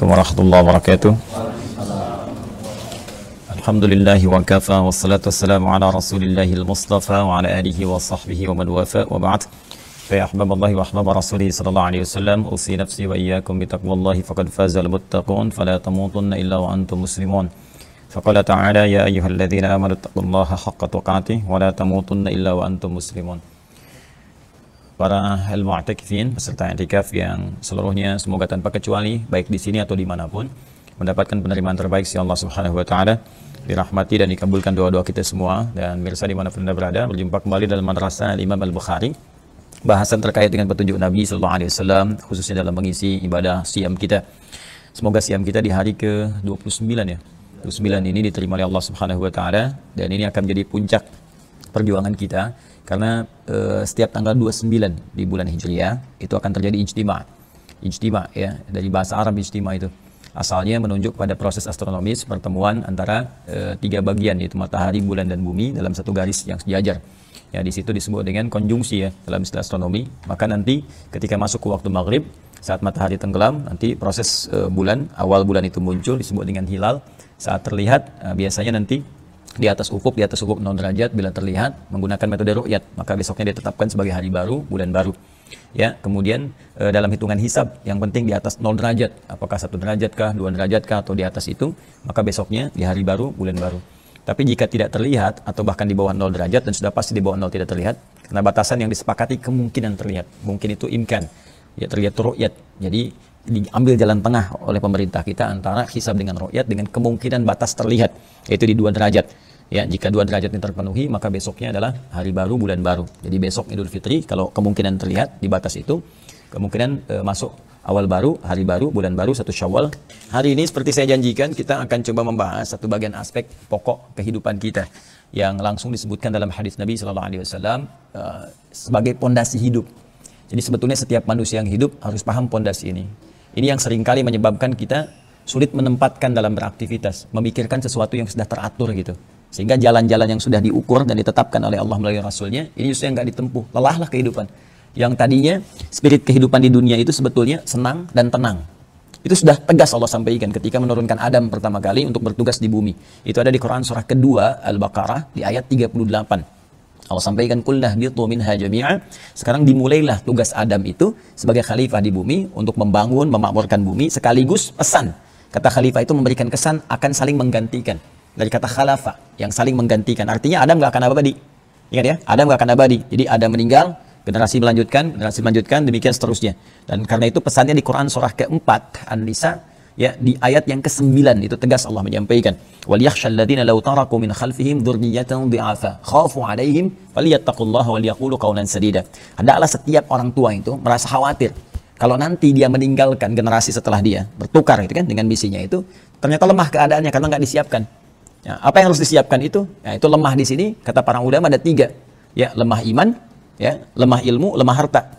Assalamualaikum warahmatullahi wabarakatuh. Alhamdulillahi wa kafa wassalatu wassalamu ala rasulillahil mustafa wa ala alihi wa sahbihi wa man wafa wa ba'd. Fa ya ahbaballahi wa ahbaba rasulih sallallahu alaihi wasallam, usi nafsi wa iyyakum bi taqwallahi faqad fazal muttaqun fala tamutunna illa wa antum muslimun. Faqala ta'ala ya ayyuhalladzina amanu taqullaha haqqa tuqatih wa la tamutunna illa wa antum muslimun. Para al-mu'takifin peserta i'tikaf yang seluruhnya semoga tanpa kecuali baik di sini atau dimanapun mendapatkan penerimaan terbaik si Allah Subhanahu wa taala, dirahmati dan dikabulkan doa-doa kita semua. Dan mirsa dimanapun Anda berada, berjumpa kembali dalam madrasah Imam Al-Bukhari, bahasan terkait dengan petunjuk Nabi sallallahu alaihi wasallam khususnya dalam mengisi ibadah siam kita. Semoga siam kita di hari ke-29 ya. 29 ini diterima oleh Allah Subhanahu wa taala, dan ini akan menjadi puncak perjuangan kita. Karena setiap tanggal 29 di bulan Hijriah itu akan terjadi ijtima. Ijtima ya, dari bahasa Arab ijtima itu asalnya menunjuk pada proses astronomis pertemuan antara tiga bagian, yaitu matahari, bulan dan bumi dalam satu garis yang sejajar. Ya, di situ disebut dengan konjungsi ya dalam istilah astronomi. Maka nanti ketika masuk ke waktu maghrib, saat matahari tenggelam, nanti proses bulan, awal bulan itu muncul disebut dengan hilal. Saat terlihat biasanya nanti di atas ufuk 0 derajat bila terlihat menggunakan metode ru'yat, maka besoknya ditetapkan sebagai hari baru, bulan baru. Ya, kemudian dalam hitungan hisab yang penting di atas 0 derajat, apakah 1 derajat kah, 2 derajat kah, atau di atas itu, maka besoknya di hari baru, bulan baru. Tapi jika tidak terlihat atau bahkan di bawah 0 derajat, dan sudah pasti di bawah 0 tidak terlihat, karena batasan yang disepakati kemungkinan terlihat, mungkin itu imkan, ya terlihat ru'yat. Jadi diambil jalan tengah oleh pemerintah kita antara hisab dengan ru'yat dengan kemungkinan batas terlihat, yaitu di 2 derajat. Ya, jika 2 derajat ini terpenuhi, maka besoknya adalah hari baru, bulan baru. Jadi besok Idul Fitri, kalau kemungkinan terlihat di batas itu, kemungkinan masuk awal baru, hari baru, bulan baru, 1 Syawal. Hari ini seperti saya janjikan, kita akan coba membahas satu bagian aspek pokok kehidupan kita yang langsung disebutkan dalam hadis Nabi Sallallahu Alaihi Wasallam sebagai pondasi hidup. Jadi sebetulnya setiap manusia yang hidup harus paham pondasi ini. Ini yang seringkali menyebabkan kita sulit menempatkan dalam beraktivitas, memikirkan sesuatu yang sudah teratur gitu. Sehingga jalan-jalan yang sudah diukur dan ditetapkan oleh Allah melalui Rasulnya, ini justru yang nggak ditempuh. Lelahlah kehidupan. Yang tadinya spirit kehidupan di dunia itu sebetulnya senang dan tenang. Itu sudah tegas Allah sampaikan ketika menurunkan Adam pertama kali untuk bertugas di bumi. Itu ada di Quran surah kedua Al-Baqarah di ayat 38. Allah sampaikan kullah bitu minha jami'a. Sekarang dimulailah tugas Adam itu sebagai khalifah di bumi untuk membangun, memakmurkan bumi, sekaligus pesan. Kata khalifah itu memberikan kesan akan saling menggantikan. Dari kata khalafa, yang saling menggantikan. Artinya Adam gak akan abadi. Ingat ya, Adam gak akan abadi. Jadi Adam meninggal, generasi melanjutkan, demikian seterusnya. Dan karena itu pesannya di Quran surah keempat An-Nisa, ya di ayat yang ke-9 itu tegas Allah menyampaikan, وَلْيَخْشَى الَّذِينَ لَوْ تَرَكُوا مِنْ خَلْفِهِمْ ذُرِّيَّةً ضِعَافًا خَافُوا عَلَيْهِمْ فَلْيَتَّقُوا اللَّهَ وَلْيَقُولُوا قَوْلًا سَدِيدًا. Hendaklah setiap orang tua itu merasa khawatir kalau nanti dia meninggalkan generasi setelah dia bertukar itu kan dengan misinya itu, ternyata lemah keadaannya karena nggak disiapkan. Ya, apa yang harus disiapkan itu? Ya, itu lemah di sini kata para ulama ada 3. Ya, lemah iman, ya, lemah ilmu, lemah harta.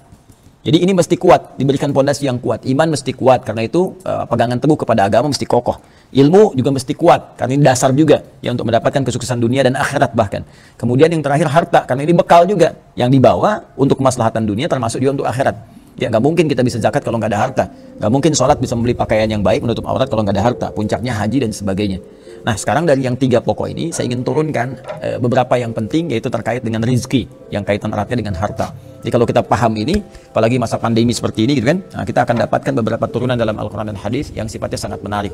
Jadi ini mesti kuat, diberikan pondasi yang kuat. Iman mesti kuat karena itu pegangan teguh kepada agama mesti kokoh. Ilmu juga mesti kuat karena ini dasar juga ya untuk mendapatkan kesuksesan dunia dan akhirat bahkan. Kemudian yang terakhir harta karena ini bekal juga yang dibawa untuk kemaslahatan dunia termasuk juga untuk akhirat. Ya, nggak mungkin kita bisa zakat kalau nggak ada harta. Nggak mungkin sholat bisa membeli pakaian yang baik menutup aurat kalau nggak ada harta. Puncaknya haji dan sebagainya. Nah, sekarang dari yang 3 pokok ini saya ingin turunkan beberapa yang penting, yaitu terkait dengan rizki yang kaitan eratnya dengan harta. Jadi kalau kita paham ini, apalagi masa pandemi seperti ini gitu kan, nah, kita akan dapatkan beberapa turunan dalam Al-Quran dan Hadis yang sifatnya sangat menarik.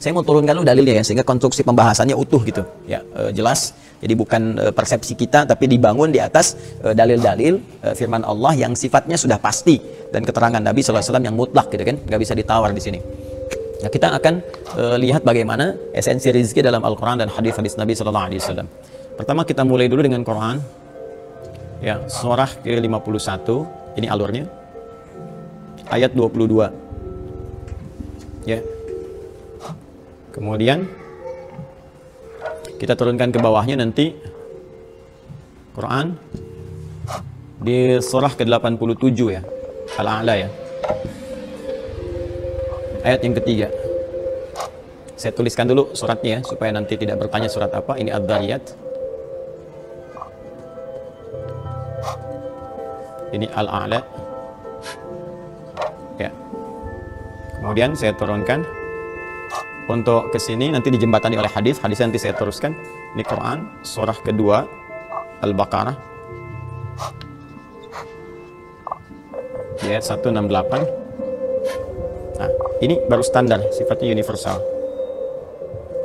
Saya mau turunkan dulu dalilnya ya, sehingga konstruksi pembahasannya utuh gitu ya, jelas. Jadi bukan persepsi kita, tapi dibangun di atas dalil-dalil firman Allah yang sifatnya sudah pasti dan keterangan Nabi SAW yang mutlak gitu kan, nggak bisa ditawar di sini. Nah, kita akan lihat bagaimana esensi rezeki dalam Al-Quran dan hadis-hadis Nabi Sallallahu Alaihi Wasallam. Pertama kita mulai dulu dengan Quran, ya surah ke-51, ini alurnya, ayat 22, ya. Kemudian kita turunkan ke bawahnya nanti Quran di surah ke-87 ya, Al-A'la ya. Ayat yang ketiga. Saya tuliskan dulu suratnya ya, supaya nanti tidak bertanya surat apa. Ini Ad-Dhariyat. Ini Al-A'la. Ya. Kemudian saya turunkan untuk ke sini, nanti dijembatani oleh hadisnya nanti saya teruskan. Ini Quran surah kedua Al-Baqarah ayat 168. Nah, ini baru standar, sifatnya universal.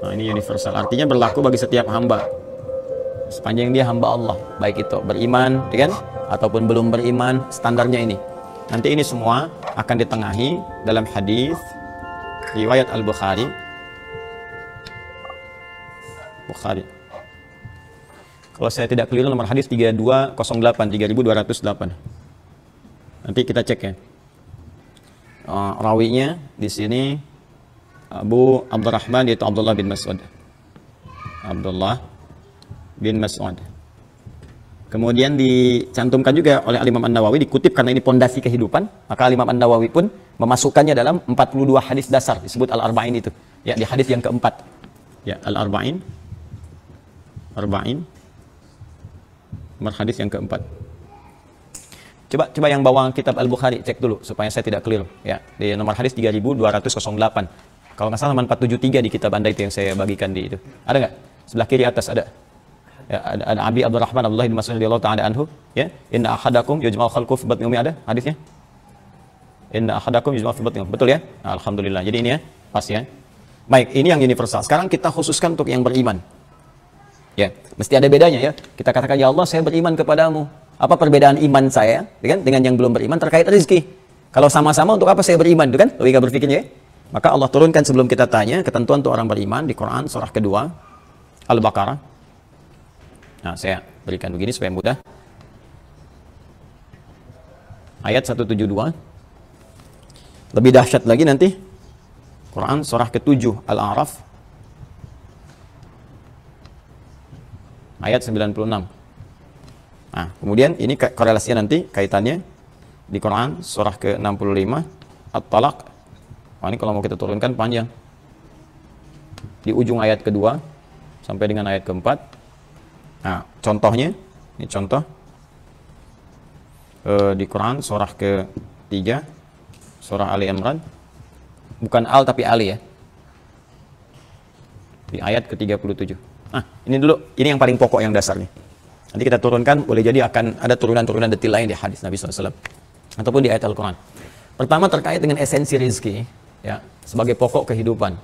Nah, ini universal, artinya berlaku bagi setiap hamba sepanjang dia hamba Allah, baik itu beriman, ya kan, ataupun belum beriman, standarnya ini. Nanti ini semua akan ditengahi dalam hadis riwayat Al-Bukhari. Kalau saya tidak keliru nomor hadis 3208, 3208. Nanti kita cek ya. Rawinya di sini Abu Abdurrahman, yaitu Abdullah bin Mas'ud. Abdullah bin Mas'ud. Kemudian dicantumkan juga oleh Imam An-Nawawi, dikutip karena ini pondasi kehidupan, maka Imam An-Nawawi pun memasukkannya dalam 42 hadis dasar disebut Al-Arba'in itu. Ya, di hadis yang keempat. Ya, Al-Arba'in. Nomor hadis yang keempat. Coba yang bawa kitab Al-Bukhari cek dulu supaya saya tidak keliru ya. Di nomor hadis 3208. Kalau nggak salah 473 di kitab Anda itu yang saya bagikan di itu. Ada nggak? Sebelah kiri atas ada. Ya, ada Abi Abdurrahman Abdullah bin Mas'ud radhiyallahu ta'ala anhu, ya. Inna ahadakum yujma'u khalqu fi batni ummi, ada hadisnya? Inna ahadakum yujma'u fi batni ummi. Betul ya? Nah, alhamdulillah. Jadi ini ya, pas ya. Baik, ini yang universal. Sekarang kita khususkan untuk yang beriman. Ya, mesti ada bedanya ya. Kita katakan, ya Allah, saya beriman kepadamu. Apa perbedaan iman saya dengan yang belum beriman terkait rezeki? Kalau sama-sama, untuk apa saya beriman, itu kan? Logika berpikirnya ya. Maka Allah turunkan sebelum kita tanya ketentuan untuk orang beriman di Quran surah kedua Al-Baqarah. Nah, saya berikan begini supaya mudah. Ayat 172. Lebih dahsyat lagi nanti Quran surah ke-7 Al-A'raf ayat 96. Nah, kemudian ini korelasinya nanti kaitannya di Quran surah ke-65 At-Talaq. Nah, ini kalau mau kita turunkan panjang. Di ujung ayat kedua sampai dengan ayat keempat. Nah, contohnya, ini contoh di Quran surah ke-3 surah Ali Imran, bukan Al tapi Ali ya, di ayat ke-37. Nah, ini dulu, ini yang paling pokok yang dasar nih. Nanti kita turunkan, boleh jadi akan ada turunan-turunan detil lain di hadis Nabi SAW ataupun di ayat Al-Quran. Pertama terkait dengan esensi rizki ya, sebagai pokok kehidupan,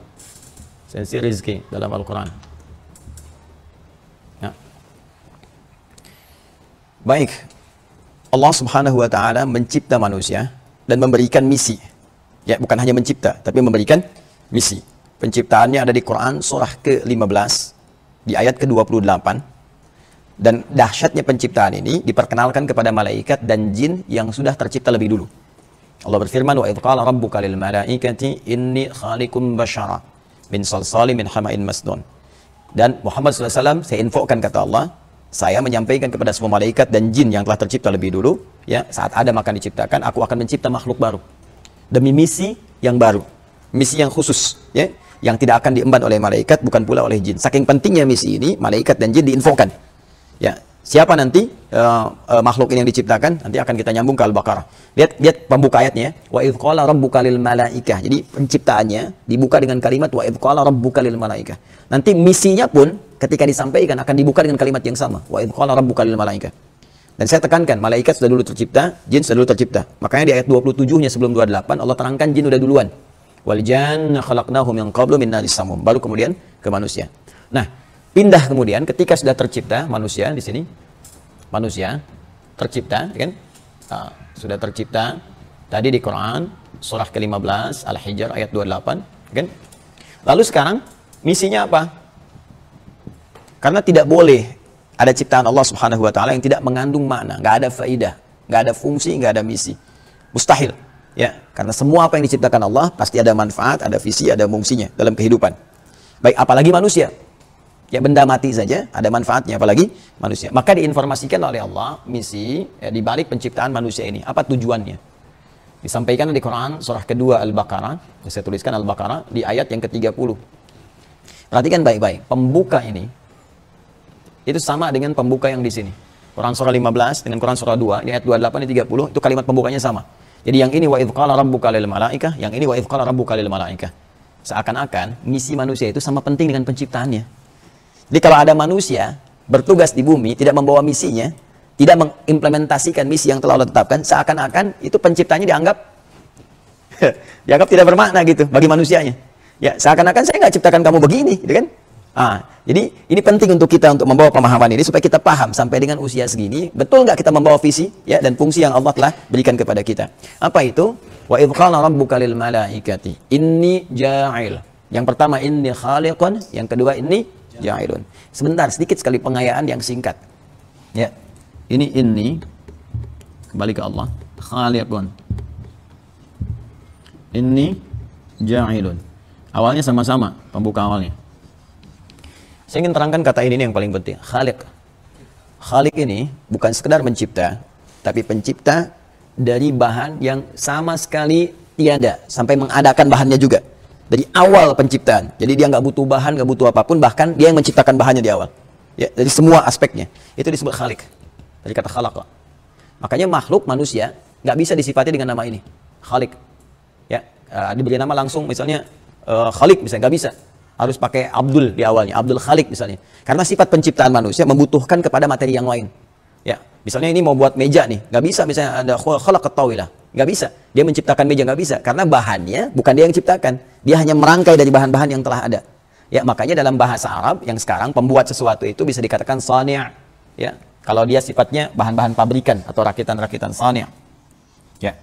esensi rizki dalam Al-Quran. Baik, Allah Subhanahu wa Ta'ala mencipta manusia dan memberikan misi. Ya, bukan hanya mencipta, tapi memberikan misi. Penciptaannya ada di Quran surah ke-15 di ayat ke-28. Dan dahsyatnya penciptaan ini diperkenalkan kepada malaikat dan jin yang sudah tercipta lebih dulu. Allah berfirman, wa idh qala rabbuka lil malaikati inni khaliqum basyara min salsalin min hama'in masnun. Dan Muhammad SAW, saya infokan kata Allah, saya menyampaikan kepada semua malaikat dan jin yang telah tercipta lebih dulu, ya, saat Adam akan diciptakan, aku akan mencipta makhluk baru demi misi yang baru, misi yang khusus, ya, yang tidak akan diemban oleh malaikat, bukan pula oleh jin. Saking pentingnya misi ini, malaikat dan jin diinfokan. Ya, siapa nanti makhluk ini yang diciptakan? Nanti akan kita nyambung ke Al-Baqarah. Lihat pembuka ayatnya, wa idh qala rabbuka lil malaikah. Jadi penciptaannya dibuka dengan kalimat wa idh qala rabbuka lil malaikah. Nanti misinya pun ketika disampaikan akan dibuka dengan kalimat yang sama, wa idh qala rabbuka lil malaikah. Dan saya tekankan, malaikat sudah dulu tercipta, jin sudah dulu tercipta. Makanya di ayat 27-nya sebelum 28 Allah terangkan jin sudah duluan. Wal janna khalaqnahu min qablu min naris samum. Baru kemudian ke manusia. Nah, pindah kemudian ketika sudah tercipta manusia di sini. Manusia tercipta, kan? Nah, sudah tercipta tadi di Quran surah ke-15 Al-Hijr ayat 28, kan? Lalu sekarang misinya apa? Karena tidak boleh ada ciptaan Allah Subhanahu wa Ta'ala yang tidak mengandung makna, nggak ada faidah, nggak ada fungsi, nggak ada misi. Mustahil, ya. Karena semua apa yang diciptakan Allah pasti ada manfaat, ada visi, ada fungsinya dalam kehidupan. Baik, apalagi manusia. Ya, benda mati saja ada manfaatnya, apalagi manusia. Maka diinformasikan oleh Allah misi ya, di balik penciptaan manusia ini. Apa tujuannya? Disampaikan di Quran surah kedua Al-Baqarah. Saya tuliskan Al-Baqarah di ayat yang ke-30. Perhatikan baik-baik. Pembuka ini itu sama dengan pembuka yang di sini. Quran surah 15 dengan Quran surah 2 di ayat 28 dan 30 itu kalimat pembukanya sama. Jadi yang ini wa idz qala rabbuka lil malaikah, yang ini wa idz qala rabbuka lil malaikah. Seakan-akan misi manusia itu sama penting dengan penciptaannya. Jadi kalau ada manusia bertugas di bumi tidak membawa misinya, tidak mengimplementasikan misi yang telah Allah tetapkan, seakan-akan itu penciptanya dianggap tidak bermakna gitu bagi manusianya. Ya, seakan-akan saya nggak ciptakan kamu begini, gitu kan? Jadi ini penting untuk kita untuk membawa pemahaman ini supaya kita paham sampai dengan usia segini betul nggak kita membawa visi ya dan fungsi yang Allah telah berikan kepada kita. Apa itu? Wa idz qala rabbuka lil malaikati inni ja'il. Yang pertama inni khaliqun, yang kedua inni ja'ilun. Sebentar, sedikit sekali pengayaan yang singkat. Ya. Ini kembali ke Allah. Khaliqun. Inni ja'ilun. Awalnya sama-sama pembuka awalnya. Saya ingin terangkan kata ini yang paling penting. Khaliq. Khaliq ini bukan sekedar mencipta, tapi pencipta dari bahan yang sama sekali tiada, sampai mengadakan bahannya juga. Dari awal penciptaan. Jadi dia nggak butuh bahan, nggak butuh apapun, bahkan dia yang menciptakan bahannya di awal. Ya, dari semua aspeknya. Itu disebut khaliq. Dari kata khalaqa. Makanya makhluk manusia nggak bisa disifati dengan nama ini. Khaliq. Ya, diberi nama langsung misalnya Khaliq misalnya, nggak bisa. Harus pakai Abdul di awalnya, Abdul Khaliq misalnya. Karena sifat penciptaan manusia membutuhkan kepada materi yang lain. Ya, misalnya ini mau buat meja nih, nggak bisa misalnya ada khalaqat tawilah, nggak bisa. Dia menciptakan meja nggak bisa, karena bahannya bukan dia yang ciptakan. Dia hanya merangkai dari bahan-bahan yang telah ada. Ya, makanya dalam bahasa Arab yang sekarang pembuat sesuatu itu bisa dikatakan sani'. Ya, kalau dia sifatnya bahan-bahan pabrikan atau rakitan-rakitan sani'. Ya.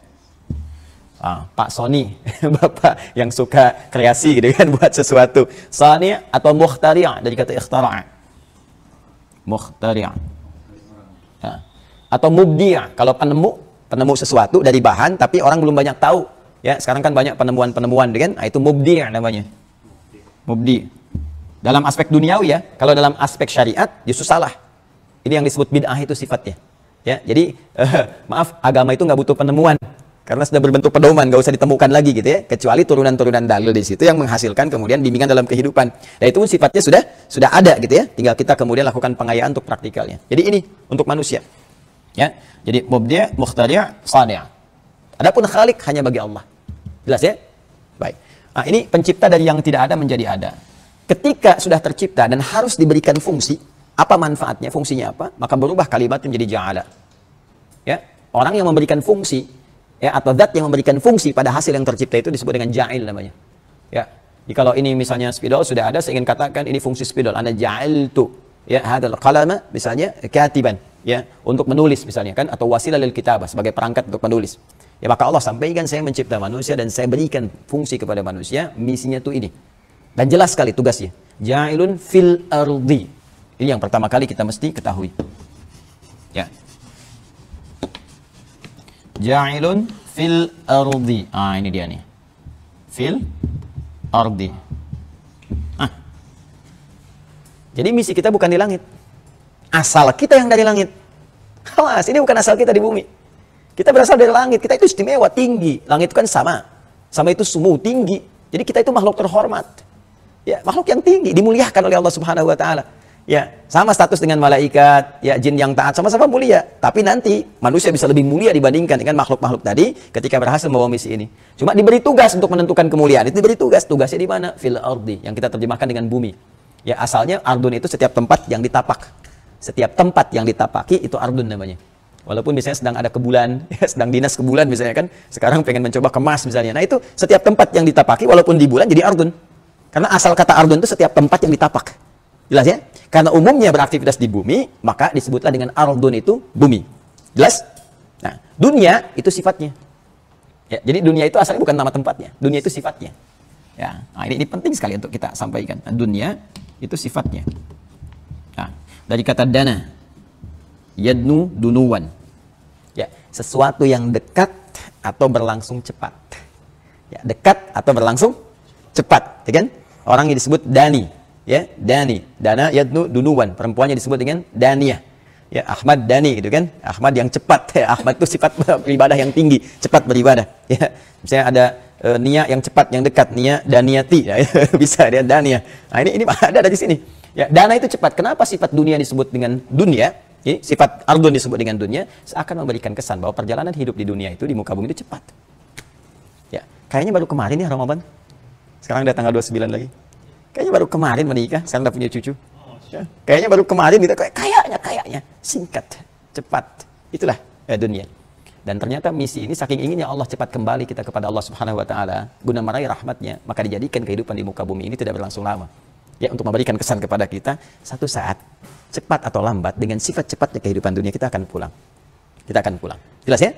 Pak Sony, bapak yang suka kreasi gitu kan, buat sesuatu. Sani' atau mukhtari' dari kata ikhtara'. Mukhtari'. Ya. Atau mubdi', kalau penemu sesuatu dari bahan tapi orang belum banyak tahu. Ya, sekarang kan banyak penemuan-penemuan kan? Itu mubdi' namanya. Mubdi'. Dalam aspek duniawi ya, kalau dalam aspek syariat justru salah. Ini yang disebut bid'ah itu sifatnya. Ya, jadi maaf, agama itu nggak butuh penemuan. Karena sudah berbentuk pedoman, nggak usah ditemukan lagi gitu ya, kecuali turunan-turunan dalil di situ yang menghasilkan kemudian bimbingan dalam kehidupan. Dan itu pun sifatnya sudah ada gitu ya, tinggal kita kemudian lakukan pengayaan untuk praktikalnya. Jadi ini untuk manusia. Ya, jadi mubdi', mukhtari', sani'. Adapun khaliq hanya bagi Allah. Jelas ya? Baik. Nah, ini pencipta dari yang tidak ada menjadi ada. Ketika sudah tercipta dan harus diberikan fungsi, apa manfaatnya, fungsinya apa? Maka berubah kalimat menjadi ja'ala. Ya, orang yang memberikan fungsi ya, atau zat yang memberikan fungsi pada hasil yang tercipta itu disebut dengan ja'il namanya. Ya. Jadi kalau ini misalnya spidol sudah ada, saya ingin katakan ini fungsi spidol. Ana ja'iltu ya hadzal qalama misalnya katiban ya, untuk menulis misalnya kan, atau wasilah lil kitabah sebagai perangkat untuk menulis. Ya, maka Allah sampaikan saya mencipta manusia dan saya berikan fungsi kepada manusia, misinya tuh ini. Dan jelas sekali tugasnya. Ja'ilun fil ardi. Ini yang pertama kali kita mesti ketahui. Ya. Ja'ilun fil ardi. Ini dia nih. Fil ardi. Jadi misi kita bukan di langit. Asal kita yang dari langit. Awas, ini bukan asal kita di bumi. Kita berasal dari langit. Kita itu istimewa, tinggi. Langit itu kan sama. Sama itu sumu, tinggi. Jadi kita itu makhluk terhormat. Ya, makhluk yang tinggi, dimuliakan oleh Allah Subhanahu wa taala. Ya, sama status dengan malaikat, ya jin yang taat sama-sama mulia. Tapi nanti manusia bisa lebih mulia dibandingkan dengan makhluk-makhluk tadi ketika berhasil membawa misi ini. Cuma diberi tugas untuk menentukan kemuliaan. Itu diberi tugas. Tugasnya di mana? Fil ardi, yang kita terjemahkan dengan bumi. Ya, asalnya ardun itu setiap tempat yang ditapak. Setiap tempat yang ditapaki itu ardun namanya. Walaupun misalnya sedang ada ke bulan, ya, sedang dinas ke bulan misalnya kan, sekarang pengen mencoba ke Mars misalnya. Nah, itu setiap tempat yang ditapaki walaupun di bulan jadi ardun. Karena asal kata ardun itu setiap tempat yang ditapak. Jelas ya? Karena umumnya beraktivitas di bumi, maka disebutlah dengan ardun itu bumi. Jelas? Nah, dunia itu sifatnya. Ya, jadi dunia itu asalnya bukan nama tempatnya. Dunia itu sifatnya. Ya, nah ini penting sekali untuk kita sampaikan. Nah, dunia itu sifatnya. Nah, dari kata dana, yadnu dunuwan. Ya, sesuatu yang dekat atau berlangsung cepat. Ya, dekat atau berlangsung cepat, ya kan? Orang yang disebut dani. Ya, dani, dana yadnu dunuwan, perempuannya disebut dengan daniyah. Ya, Ahmad dani gitu kan, Ahmad yang cepat. Ya, Ahmad itu sifat beribadah yang tinggi, cepat beribadah. Ya, misalnya ada nia yang cepat, yang dekat, nia daniyati, ya, bisa dia daniyah. Nah, ini ada dari sini. Ya, dana itu cepat. Kenapa sifat dunia disebut dengan dunia? Jadi sifat ardun disebut dengan dunia seakan memberikan kesan bahwa perjalanan hidup di dunia itu, di muka bumi itu cepat. Ya, kayaknya baru kemarin ya Ramadan. Sekarang udah tanggal 29 lagi. Kayaknya baru kemarin menikah, sekarang udah punya cucu. Ya, kayaknya baru kemarin kita kayaknya singkat, cepat. Itulah dunia. Dan ternyata misi ini saking inginnya Allah cepat kembali kita kepada Allah Subhanahu wa taala guna meraih rahmatnya, maka dijadikan kehidupan di muka bumi ini tidak berlangsung lama. Ya, untuk memberikan kesan kepada kita, satu saat cepat atau lambat dengan sifat cepatnya kehidupan dunia kita akan pulang. Kita akan pulang. Jelas ya?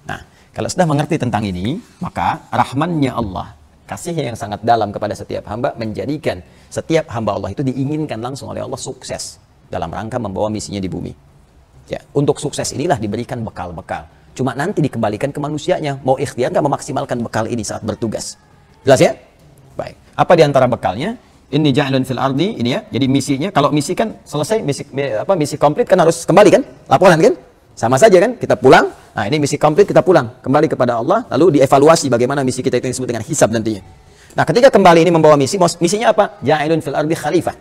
Nah, kalau sudah mengerti tentang ini, maka rahmannya Allah, kasihnya yang sangat dalam kepada setiap hamba menjadikan setiap hamba Allah itu diinginkan langsung oleh Allah sukses dalam rangka membawa misinya di bumi. Ya, untuk sukses inilah diberikan bekal-bekal. Cuma nanti dikembalikan ke manusianya, mau ikhtiar nggak memaksimalkan bekal ini saat bertugas. Jelas ya? Baik. Apa di antara bekalnya? Ini ja'ilun fil ardi, ini ya. Jadi misinya, kalau misi kan selesai, misi komplit kan harus kembali kan? Laporan kan? Sama saja kan? Kita pulang. Nah, ini misi komplit, kita pulang kembali kepada Allah, lalu dievaluasi bagaimana misi kita itu yang disebut dengan hisab nantinya. Nah, ketika kembali ini membawa misinya apa? Ja'ilun fil ardi khalifah.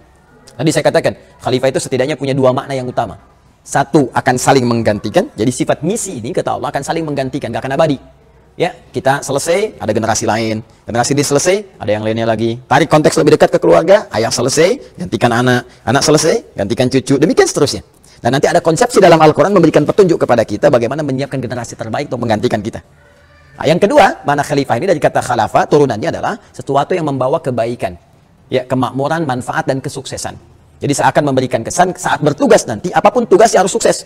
Tadi saya katakan, khalifah itu setidaknya punya dua makna yang utama. Satu, akan saling menggantikan. Jadi sifat misi ini kata Allah akan saling menggantikan, gak akan abadi. Ya, kita selesai, ada generasi lain. Generasi ini selesai, ada yang lainnya lagi. Tarik konteks lebih dekat ke keluarga, ayah selesai, gantikan anak. Anak selesai, gantikan cucu. Demikian seterusnya. Dan nanti ada konsepsi dalam Al-Quran memberikan petunjuk kepada kita bagaimana menyiapkan generasi terbaik untuk menggantikan kita. Nah, yang kedua, mana khalifah ini dari kata khalafa, turunannya adalah sesuatu yang membawa kebaikan. Ya, kemakmuran, manfaat, dan kesuksesan. Jadi seakan memberikan kesan saat bertugas nanti, apapun tugasnya harus sukses.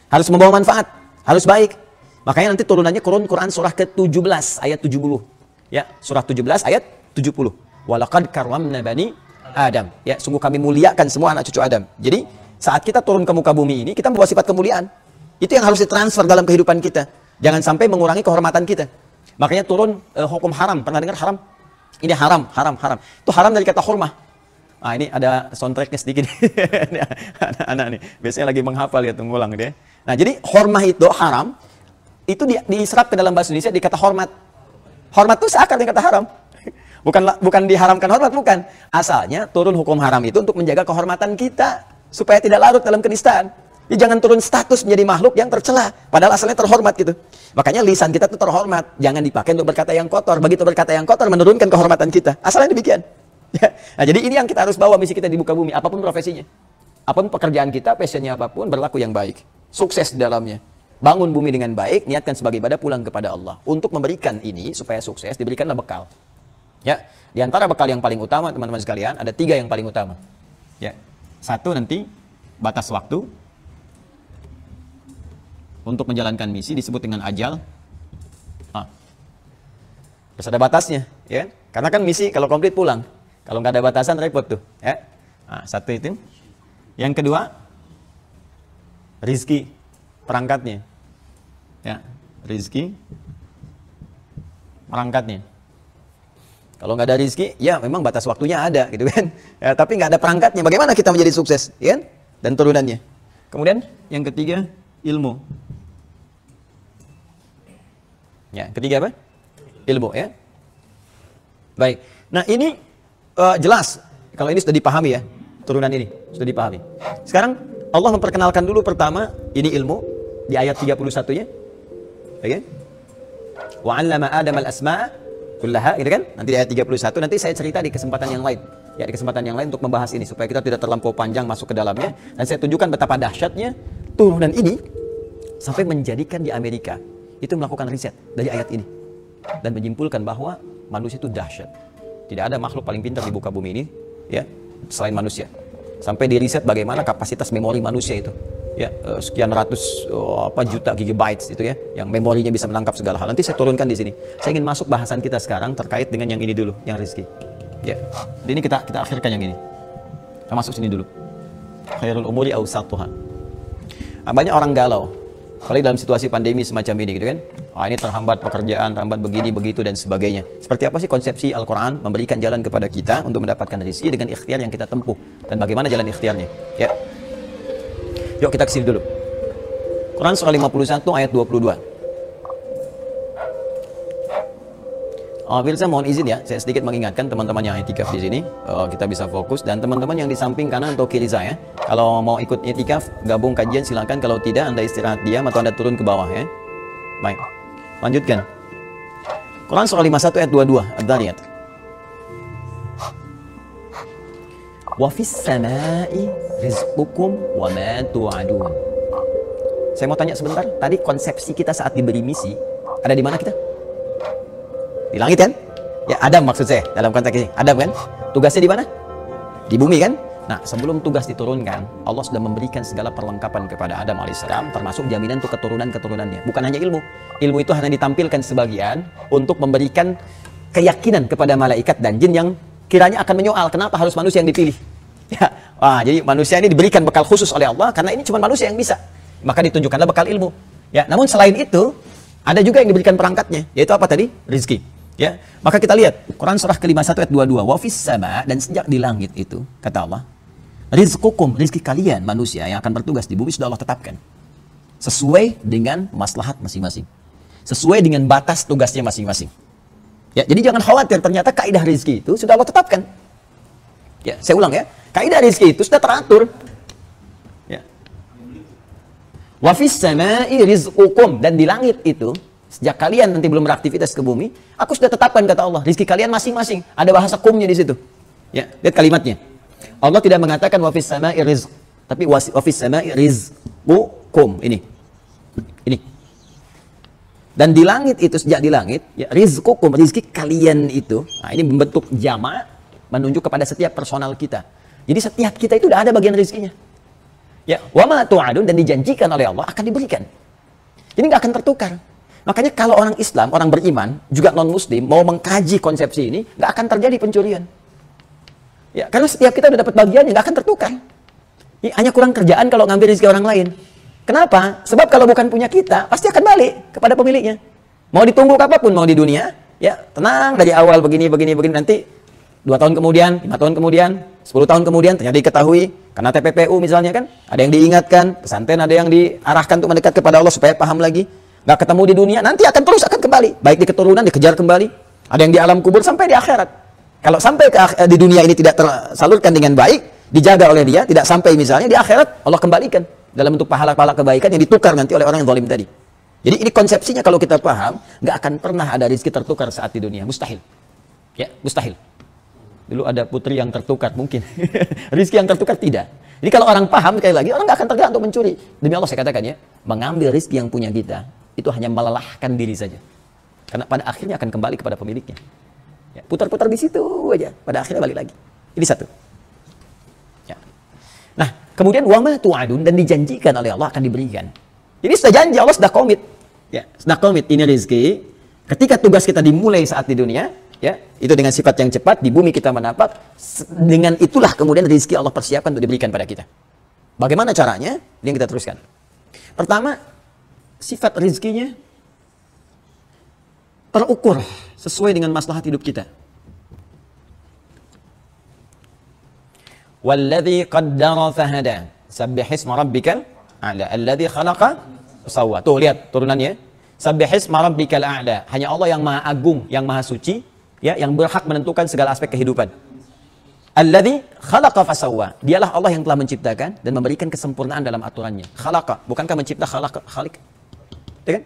Harus membawa manfaat, harus baik. Makanya nanti turunannya Quran surah ke-17 ayat 70. Ya, surah 17 ayat 70. Walaqad karramna bani Adam. Ya, sungguh kami muliakan semua anak cucu Adam. Jadi, saat kita turun ke muka bumi ini, kita membawa sifat kemuliaan. Itu yang harus ditransfer dalam kehidupan kita. Jangan sampai mengurangi kehormatan kita. Makanya turun hukum haram. Pernah dengar haram? Ini haram. Itu haram dari kata hurmah. Nah, ini ada soundtracknya sedikit. Anak-anak nih, biasanya lagi menghafal ya, ngulang dia. Nah, jadi hurmah itu haram. Itu diserap ke dalam bahasa Indonesia di kata hormat. Hormat itu seakar dengan kata haram. Bukan diharamkan hormat, bukan. Asalnya turun hukum haram itu untuk menjaga kehormatan kita supaya tidak larut dalam kenistaan. Jadi jangan turun status menjadi makhluk yang tercela, padahal asalnya terhormat gitu. Makanya lisan kita itu terhormat, jangan dipakai untuk berkata yang kotor. Begitu berkata yang kotor menurunkan kehormatan kita. Asalnya demikian. Ya. Nah, jadi ini yang kita harus bawa misi kita di muka bumi, apapun profesinya. Apapun pekerjaan kita, passionnya apapun, berlaku yang baik. Sukses di dalamnya. Bangun bumi dengan baik, niatkan sebagai ibadah, pulang kepada Allah. Untuk memberikan ini, supaya sukses, diberikanlah bekal. Ya, di antara bekal yang paling utama, teman-teman sekalian, ada 3 yang paling utama. Ya, 1 nanti, batas waktu. Untuk menjalankan misi, disebut dengan ajal. Terus ada batasnya, ya. Karena kan misi, kalau komplit pulang. Kalau nggak ada batasan, repot tuh. Ya. Nah, 1 itu. Yang kedua, rizki, perangkatnya. Ya, rizki, perangkatnya. Kalau nggak ada rizki, ya memang batas waktunya ada, gitu kan. Ya, tapi nggak ada perangkatnya, bagaimana kita menjadi sukses, ya kan? Dan turunannya. Kemudian yang ketiga, ilmu. Ya, ketiga apa? Ilmu, ya. Baik. Nah, ini jelas. Kalau ini sudah dipahami ya, turunan ini sudah dipahami. Sekarang Allah memperkenalkan dulu pertama ini ilmu di ayat 31-nya. Oke? Wa 'allama Adam al-asma'a kullaha, gitu kan? Nanti di ayat 31, nanti saya cerita di kesempatan yang lain. Ya, di kesempatan yang lain untuk membahas ini supaya kita tidak terlampau panjang masuk ke dalamnya, dan saya tunjukkan betapa dahsyatnya turunan ini sampai menjadikan di Amerika itu melakukan riset dari ayat ini dan menyimpulkan bahwa manusia itu dahsyat. Tidak ada makhluk paling pintar di muka bumi ini, ya, selain manusia. Sampai di riset bagaimana kapasitas memori manusia itu. Ya, sekian ratus juta gigabytes itu ya, yang memorinya bisa menangkap segala hal. Nanti saya turunkan di sini. Saya ingin masuk bahasan kita sekarang terkait dengan yang ini dulu, yang rizki. Ya, jadi ini kita akhirkan yang ini. Kita masuk sini dulu. Khairul umuri awsatuha. Banyak orang galau, apalagi dalam situasi pandemi semacam ini, gitu kan? Ini terhambat pekerjaan, terhambat begini, begitu, dan sebagainya. Seperti apa sih konsepsi Al-Quran memberikan jalan kepada kita untuk mendapatkan rezeki dengan ikhtiar yang kita tempuh, dan bagaimana jalan ikhtiarnya? Ya. Yuk kita kesini dulu. Quran surah 51 ayat 22. Pemirsa mohon izin ya, saya sedikit mengingatkan teman-teman yang itikaf di sini, kita bisa fokus, dan teman-teman yang di samping kanan atau kiri saya, kalau mau ikut itikaf, gabung kajian silakan, kalau tidak Anda istirahat diam atau Anda turun ke bawah ya. Baik, lanjutkan. Quran surah 51 ayat 22, Ad-Dhariyat. Wa fis samai rizqukum wa ma tu'adun. Saya mau tanya sebentar, tadi konsepsi kita saat diberi misi, ada di mana kita? Di langit kan? Ya, Adam maksud saya dalam konteks ini. Adam kan? Tugasnya di mana? Di bumi kan? Nah, sebelum tugas diturunkan, Allah sudah memberikan segala perlengkapan kepada Adam alaihissalam, termasuk jaminan untuk keturunan-keturunannya. Bukan hanya ilmu. Ilmu itu hanya ditampilkan sebagian untuk memberikan keyakinan kepada malaikat dan jin yang kiranya akan menyoal kenapa harus manusia yang dipilih. Ya, jadi manusia ini diberikan bekal khusus oleh Allah karena ini cuma manusia yang bisa. Maka ditunjukkanlah bekal ilmu. Ya, namun selain itu ada juga yang diberikan perangkatnya, yaitu apa tadi? Rizki. Ya, maka kita lihat Quran surah ke-51 ayat 22, wa fis sama, dan sejak di langit itu kata Allah, rizqukum, rizki kalian manusia yang akan bertugas di bumi sudah Allah tetapkan sesuai dengan maslahat masing-masing, sesuai dengan batas tugasnya masing-masing. Ya, jadi jangan khawatir, ternyata kaidah rizki itu sudah Allah tetapkan. Ya, saya ulang ya, kaidah rizki itu sudah teratur. Ya. Wa fis samai rizqukum, dan di langit itu sejak kalian nanti belum beraktivitas ke bumi, aku sudah tetapkan kata Allah, rizki kalian masing-masing. Ada bahasa kumnya di situ. Ya, lihat kalimatnya. Allah tidak mengatakan wa fis sama'i rizq, tapi wa fis sama'i rizqukum. Ini. Dan di langit itu, sejak di langit, ya, rizqukum, rizki kalian itu. Nah, ini membentuk jama' menunjuk kepada setiap personal kita. Jadi setiap kita itu sudah ada bagian rizkinya. Ya, wa ma tu'adun, dan dijanjikan oleh Allah akan diberikan. Jadi nggak akan tertukar. Makanya kalau orang Islam, orang beriman, juga non-muslim, mau mengkaji konsepsi ini, nggak akan terjadi pencurian. Ya, karena setiap kita udah dapat bagiannya, nggak akan tertukar. Ya, hanya kurang kerjaan kalau ngambil rezeki orang lain. Kenapa? Sebab kalau bukan punya kita, pasti akan balik kepada pemiliknya. Mau ditunggu apapun, mau di dunia, ya tenang dari awal begini, nanti 2 tahun kemudian, 5 tahun kemudian, 10 tahun kemudian, ternyata diketahui, karena TPPU misalnya kan, ada yang diingatkan, pesantren ada yang diarahkan untuk mendekat kepada Allah supaya paham lagi. Nggak ketemu di dunia, nanti akan kembali. Baik di keturunan, dikejar kembali. Ada yang di alam kubur, sampai di akhirat. Kalau sampai di dunia ini tidak tersalurkan dengan baik, dijaga oleh dia, tidak sampai misalnya, di akhirat Allah kembalikan. Dalam bentuk pahala-pahala kebaikan yang ditukar nanti oleh orang yang zalim tadi. Jadi ini konsepsinya kalau kita paham, nggak akan pernah ada rezeki tertukar saat di dunia. Mustahil. Ya, mustahil. Dulu ada putri yang tertukar, mungkin. Rezeki yang tertukar, tidak. Jadi kalau orang paham, sekali lagi, orang nggak akan tergerak untuk mencuri. Demi Allah saya katakan ya, mengambil rezeki yang punya kita, itu hanya melelahkan diri saja. Karena pada akhirnya akan kembali kepada pemiliknya. Ya, putar-putar di situ aja, pada akhirnya balik lagi. Ini satu. Ya. Nah, kemudian wa ma tu'adun, dan dijanjikan oleh Allah akan diberikan. Jadi sudah janji, Allah sudah komit. Ya, sudah komit ini rezeki. Ketika tugas kita dimulai saat di dunia, ya, itu dengan sifat yang cepat, di bumi kita menapak, dengan itulah kemudian rezeki Allah persiapkan untuk diberikan pada kita. Bagaimana caranya? Ini yang kita teruskan. Pertama, sifat rezekinya terukur sesuai dengan maslahat hidup kita. Walladzi qaddara fahada, sabbihisma rabbikal a'la, alladzi khalaqa fasawwa. Tuh lihat turunannya. Sabbihisma rabbikal a'la. Hanya Allah yang Maha Agung, yang Maha Suci, ya, yang berhak menentukan segala aspek kehidupan. Alladzi khalaqa fasawwa. Dialah Allah yang telah menciptakan dan memberikan kesempurnaan dalam aturannya. Khalaqa, bukankah mencipta khaliq? Ya kan?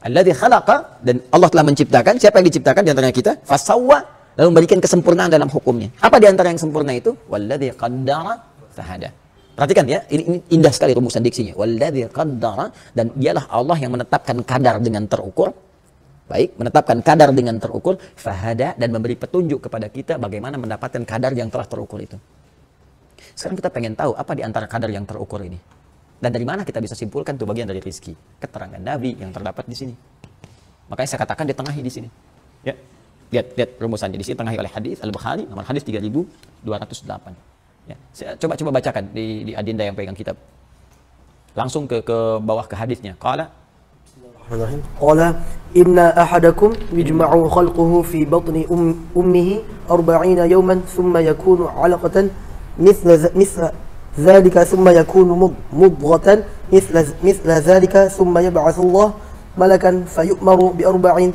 Alladzi khalaqa, dan Allah telah menciptakan. Siapa yang diciptakan di antara kita? Fasawwa, lalu memberikan kesempurnaan dalam hukumnya. Apa di antara yang sempurna itu? Walladzi qaddara fahada. Perhatikan ya, ini indah sekali rumusan diksinya. Walladzi qaddara, dan dialah Allah yang menetapkan kadar dengan terukur. Baik, menetapkan kadar dengan terukur, fahada, dan memberi petunjuk kepada kita bagaimana mendapatkan kadar yang telah terukur itu. Sekarang kita pengen tahu apa di antara kadar yang terukur ini. Dan dari mana kita bisa simpulkan itu bagian dari rezeki? Keterangan Nabi yang terdapat di sini. Makanya saya katakan ditengahi di sini. Ya, lihat rumusannya di sini, tengahi oleh hadis Al-Bukhari, nomor hadis 3208. Ya, saya coba bacakan di adinda yang pegang kitab. Langsung ke bawah ke hadisnya. Qala inna ahadakum yujma'u khalquhu fi batni ummihi 40 yawman thumma yakunu 'alaqatan mithla ذلك ثم يكون مضغة مثل ذلك ثم يبعث الله ملكا فيؤمر ب40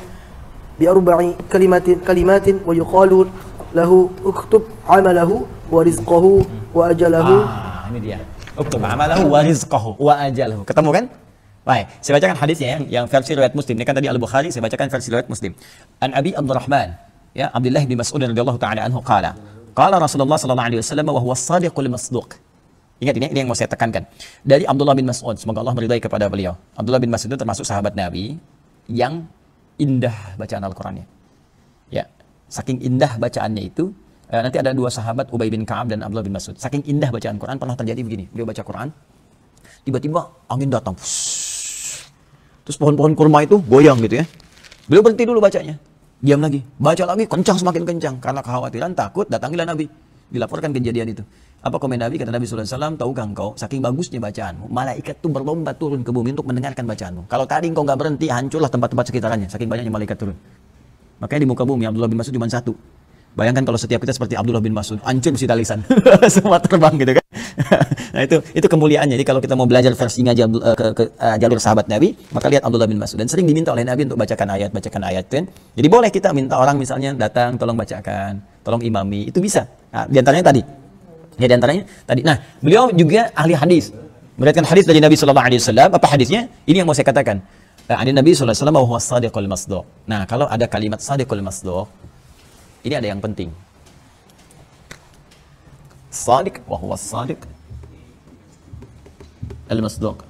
بأربع كلمات ويقال له اكتب عمله ورزقه وأجله. Ini dia. Uktub amalahu wa rizqahu wa ajalahu. Ketemu kan? Baik, saya bacakan hadisnya yang versi riwayat Muslim. Ini kan tadi Al-Bukhari, saya bacakan versi riwayat Muslim. An Abi Abdurrahman, ya, Abdullah bin Mas'ud radhiyallahu taala anhu qala, qala Rasulullah sallallahu alaihi wasallam wa huwa as-sadiqul masduq. Ingat ini yang mau saya tekankan. Dari Abdullah bin Mas'ud, semoga Allah meridai kepada beliau. Abdullah bin Mas'ud itu termasuk sahabat Nabi yang indah bacaan Al-Qur'annya. Ya, saking indah bacaannya itu, nanti ada dua sahabat, Ubay bin Ka'ab dan Abdullah bin Mas'ud. Saking indah bacaan Quran, pernah terjadi begini. Beliau baca Quran, tiba-tiba angin datang. Terus pohon-pohon kurma itu goyang gitu ya. Beliau berhenti dulu bacanya. Diam lagi. Baca lagi, kencang, semakin kencang. Karena kekhawatiran, takut, datangilah Nabi. Dilaporkan kejadian itu. Apa komen Nabi? Kata Nabi SAW, tahukah engkau, saking bagusnya bacaanmu, malaikat itu berlomba turun ke bumi untuk mendengarkan bacaanmu. Kalau tadi engkau nggak berhenti, hancurlah tempat-tempat sekitarnya. Saking banyaknya malaikat turun. Makanya di muka bumi, Abdullah bin Mas'ud cuma satu. Bayangkan kalau setiap kita seperti Abdullah bin Mas'ud, hancur mesti lisan. Semua terbang gitu kan. Nah itu kemuliaannya. Jadi kalau kita mau belajar versi ngaji jalur sahabat Nabi, maka lihat Abdullah bin Mas'ud. Dan sering diminta oleh Nabi untuk bacakan ayat kan. Jadi boleh kita minta orang misalnya datang, tolong bacakan, tolong imami, itu bisa. Nah, diantaranya tadi. Ya diantaranya tadi. Nah, beliau juga ahli hadis. Meriwayatkan hadis dari Nabi SAW. Apa hadisnya? Ini yang mau saya katakan. Ada Nabi SAW wa huwa as-sadiqul masduq. Nah, kalau ada kalimat sadiqul masduq, ini ada yang penting. Sadiq wa huwa as-sadiq al-masduq.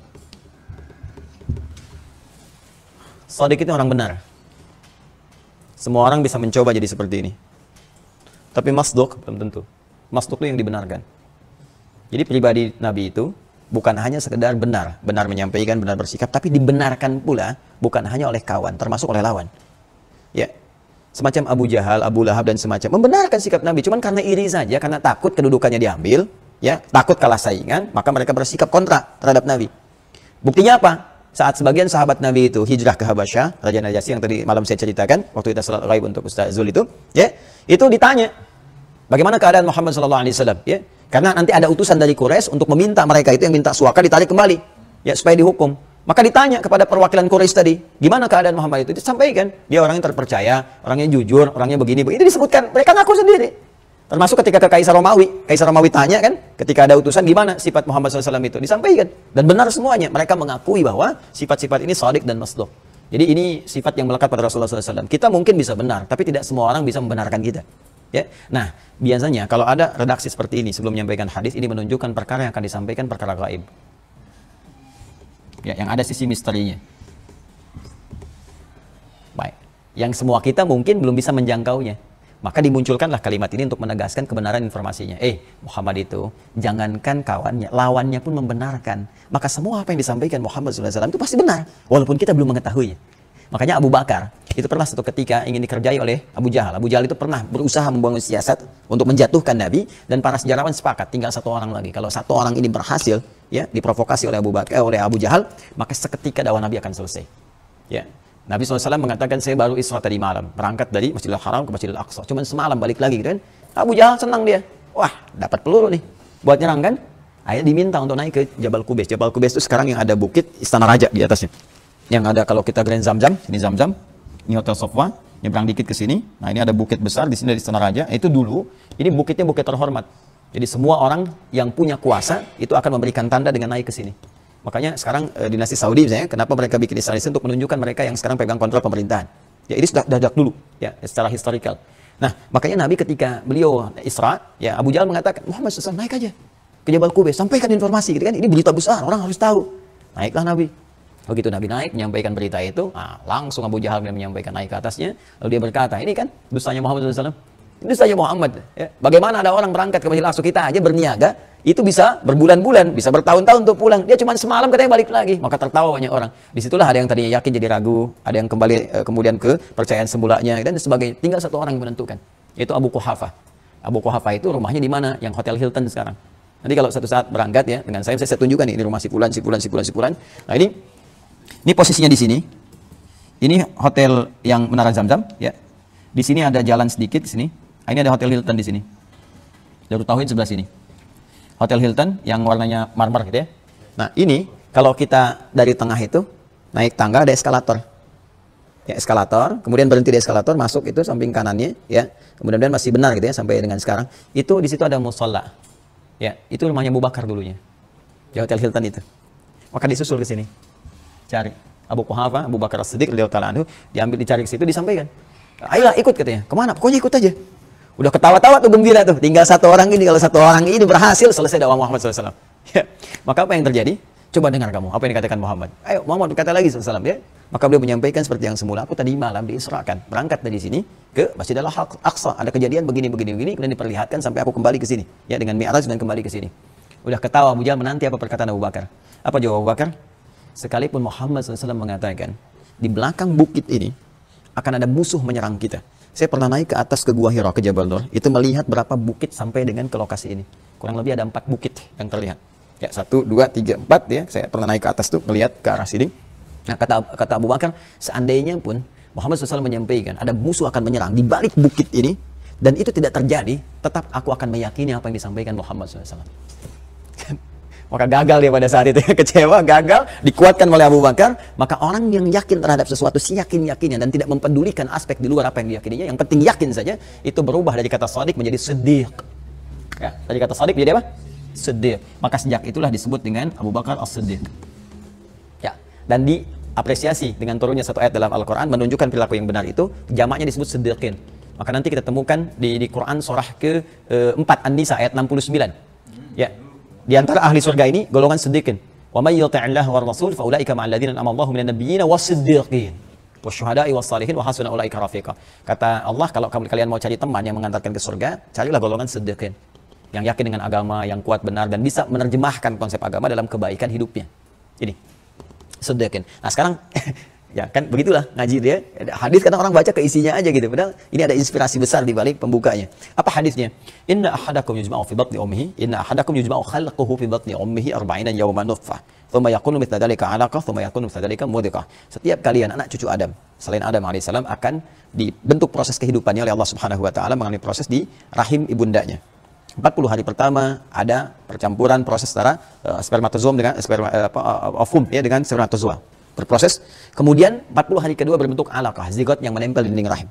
Sadiq itu orang benar. Semua orang bisa mencoba jadi seperti ini. Tapi masduq belum tentu. Masduq itu yang dibenarkan. Jadi pribadi Nabi itu bukan hanya sekedar benar menyampaikan, benar bersikap, tapi dibenarkan pula bukan hanya oleh kawan, termasuk oleh lawan. Ya. Semacam Abu Jahal, Abu Lahab dan semacam membenarkan sikap Nabi, cuman karena iri saja, karena takut kedudukannya diambil, ya, takut kalah saingan, maka mereka bersikap kontra terhadap Nabi. Buktinya apa? Saat sebagian sahabat Nabi itu hijrah ke Habasyah, Raja Najasyi yang tadi malam saya ceritakan, waktu kita salat ghaib untuk Ustaz Zul itu, ya, itu ditanya, bagaimana keadaan Muhammad SAW, ya, karena nanti ada utusan dari Quraisy untuk meminta mereka itu yang minta suaka ditarik kembali, ya, supaya dihukum. Maka ditanya kepada perwakilan Quraisy tadi, gimana keadaan Muhammad itu? Disampaikan, dia orangnya terpercaya, orangnya jujur, orangnya begini. Itu disebutkan, mereka ngaku sendiri. Termasuk ketika ke Kaisar Romawi tanya kan, ketika ada utusan gimana sifat Muhammad SAW itu? Disampaikan. Dan benar semuanya, mereka mengakui bahwa sifat-sifat ini shadiq dan masduq. Jadi ini sifat yang melekat pada Rasulullah SAW. Kita mungkin bisa benar, tapi tidak semua orang bisa membenarkan kita. Ya, nah biasanya kalau ada redaksi seperti ini sebelum menyampaikan hadis, ini menunjukkan perkara yang akan disampaikan perkara gaib. Ya, yang ada sisi misterinya. Baik, yang semua kita mungkin belum bisa menjangkaunya. Maka dimunculkanlah kalimat ini untuk menegaskan kebenaran informasinya. Muhammad itu, jangankan kawannya, lawannya pun membenarkan. Maka semua apa yang disampaikan Muhammad SAW itu pasti benar, walaupun kita belum mengetahuinya. Makanya Abu Bakar itu pernah suatu ketika ingin dikerjai oleh Abu Jahal. Abu Jahal itu pernah berusaha membangun siasat untuk menjatuhkan Nabi, dan para sejarawan sepakat tinggal satu orang lagi. Kalau satu orang ini berhasil, ya, diprovokasi oleh oleh Abu Jahal, maka seketika dakwah Nabi akan selesai. Ya. Nabi SAW mengatakan, saya baru Isra tadi malam, berangkat dari Masjidil Haram ke Masjidil Aqsa. Cuman semalam balik lagi gitu kan. Abu Jahal senang dia. Wah, dapat peluru nih buat nyerang kan. Akhirnya diminta untuk naik ke Jabal Qubais. Jabal Qubais itu sekarang yang ada bukit Istana Raja di atasnya. Yang ada kalau kita Grand Zamzam, ini Zamzam, ini Hotel Sofwa, nyebrang dikit ke sini. Nah, ini ada bukit besar di sini dari Istana Raja. Itu dulu, ini bukitnya bukit terhormat. Jadi semua orang yang punya kuasa itu akan memberikan tanda dengan naik ke sini. Makanya sekarang dinasti Saudi misalnya, kenapa mereka bikin Istana itu untuk menunjukkan mereka yang sekarang pegang kontrol pemerintahan. Ya, ini sudah dari dulu, ya, secara historical. Nah, makanya Nabi ketika beliau Isra, ya, Abu Jahal mengatakan, Muhammad SAW naik aja ke Jabal Qubais, sampaikan informasi gitu kan. Ini berita besar, orang harus tahu. Naiklah Nabi. Begitu Nabi naik menyampaikan berita itu, langsung Abu Jahal menyampaikan naik ke atasnya, lalu dia berkata, ini kan dustanya Muhammad SAW. Ini dustanya Muhammad. Ya. Bagaimana ada orang berangkat ke Masjidil Aqsa, kita aja berniaga, itu bisa berbulan-bulan, bisa bertahun-tahun untuk pulang. Dia cuma semalam katanya balik lagi. Maka tertawa banyak orang. Disitulah ada yang tadinya yakin jadi ragu, ada yang kembali kemudian ke percayaan semulanya dan sebagainya. Tinggal satu orang yang menentukan, yaitu Abu Quhafah. Abu Quhafah itu rumahnya di mana? Yang Hotel Hilton sekarang. Nanti kalau satu saat berangkat ya dengan saya tunjukkan nih, ini rumah si fulan. Nah, ini posisinya di sini. Ini hotel yang Menara Zamzam, ya. Di sini ada jalan sedikit di sini. Ini ada Hotel Hilton di sini. Darut Tauhid sebelah sini. Hotel Hilton yang warnanya marmer gitu ya. Nah, ini kalau kita dari tengah itu naik tangga ada eskalator. ya, eskalator, kemudian berhenti di eskalator, masuk itu samping kanannya, ya, mudah-mudahan masih benar gitu ya sampai dengan sekarang. Itu di situ ada musola, ya, itu rumahnya Abu Bakar dulunya, di Hotel Hilton itu. Maka disusul ke sini, cari Abu Quhafa, Abu Bakar As-Siddiq radhiyallahu ta'ala anhu, diambil dicari ke situ, disampaikan, ayolah ikut katanya, kemana? Pokoknya ikut aja. Udah ketawa-tawa tuh gembira tuh, tinggal satu orang ini, kalau satu orang ini berhasil selesai dakwah Muhammad SAW. Ya. Maka apa yang terjadi? Coba dengar kamu, apa yang dikatakan Muhammad. Ayo Muhammad berkata lagi SAW ya. Maka beliau menyampaikan seperti yang semula, aku tadi malam diisrakan, berangkat dari sini ke Masjidil Aqsa. Ada kejadian begini, kemudian diperlihatkan sampai aku kembali ke sini. Ya, dengan Mi'raj dan kembali ke sini. Udah ketawa Abu Jahal, menanti apa perkataan Abu Bakar. Apa jawab Abu Bakar? Sekalipun Muhammad SAW mengatakan, di belakang bukit ini akan ada musuh menyerang kita. Saya pernah naik ke atas ke Gua Hira, ke Jabal Nur, itu melihat berapa bukit sampai dengan ke lokasi ini. Kurang lebih ada 4 bukit yang terlihat. Ya, 1, 2, 3, 4 ya. Saya pernah naik ke atas tuh, melihat ke arah sini. Nah, kata Abu Bakar, seandainya pun Muhammad SAW menyampaikan ada musuh akan menyerang di balik bukit ini, dan itu tidak terjadi, tetap aku akan meyakini apa yang disampaikan Muhammad SAW. Maka gagal dia pada saat itu, kecewa, gagal, dikuatkan oleh Abu Bakar. Maka orang yang yakin terhadap sesuatu, yakin-yakinnya, dan tidak mempedulikan aspek di luar apa yang diyakininya, yang penting yakin saja, itu berubah dari kata shadiq menjadi siddiq. Ya, dari kata shadiq menjadi apa? Siddiq. Maka sejak itulah disebut dengan Abu Bakar As-Siddiq. Ya, dan diapresiasi dengan turunnya satu ayat dalam Al-Quran menunjukkan perilaku yang benar itu, jamaknya disebut siddiqin. Maka nanti kita temukan di Quran surah ke-4 An-Nisa ayat 69. Ya, di antara ahli surga ini golongan siddiqin. Wa may yuti'illaha war rasul fa ulaika ma'al ladzina an'ama Allahu minan nabiyyin was-siddiqin wasyuhada'i was-salihin wa hasuna ulaika rafiqa. Kata Allah, kalau kalian mau cari teman yang mengantarkan ke surga, carilah golongan siddiqin, yang yakin dengan agama, yang kuat benar, dan bisa menerjemahkan konsep agama dalam kebaikan hidupnya. Ini siddiqin. Nah sekarang ya kan begitulah ngaji dia. Hadis kadang orang baca ke isinya aja gitu, padahal ini ada inspirasi besar di balik pembukanya. Apa hadisnya? Inna ahadakum yujma'u fi batni ummihi, inna ahadakum yujma'u khalquhu fi batni ummihi 40 yawman nutfah, thumma yakunu mithla dhalika 'alaqah, thumma yakunu mithla dhalika mudghah. Setiap kalian anak cucu Adam, selain Adam alaihissalam, akan dibentuk proses kehidupannya oleh Allah Subhanahu wa taala mengalami proses di rahim ibundanya. 40 hari pertama ada percampuran proses antara spermatozoom dengan ovum ya, dengan spermatozoa. Berproses, kemudian 40 hari kedua berbentuk alaqah, zigot yang menempel di dinding rahim.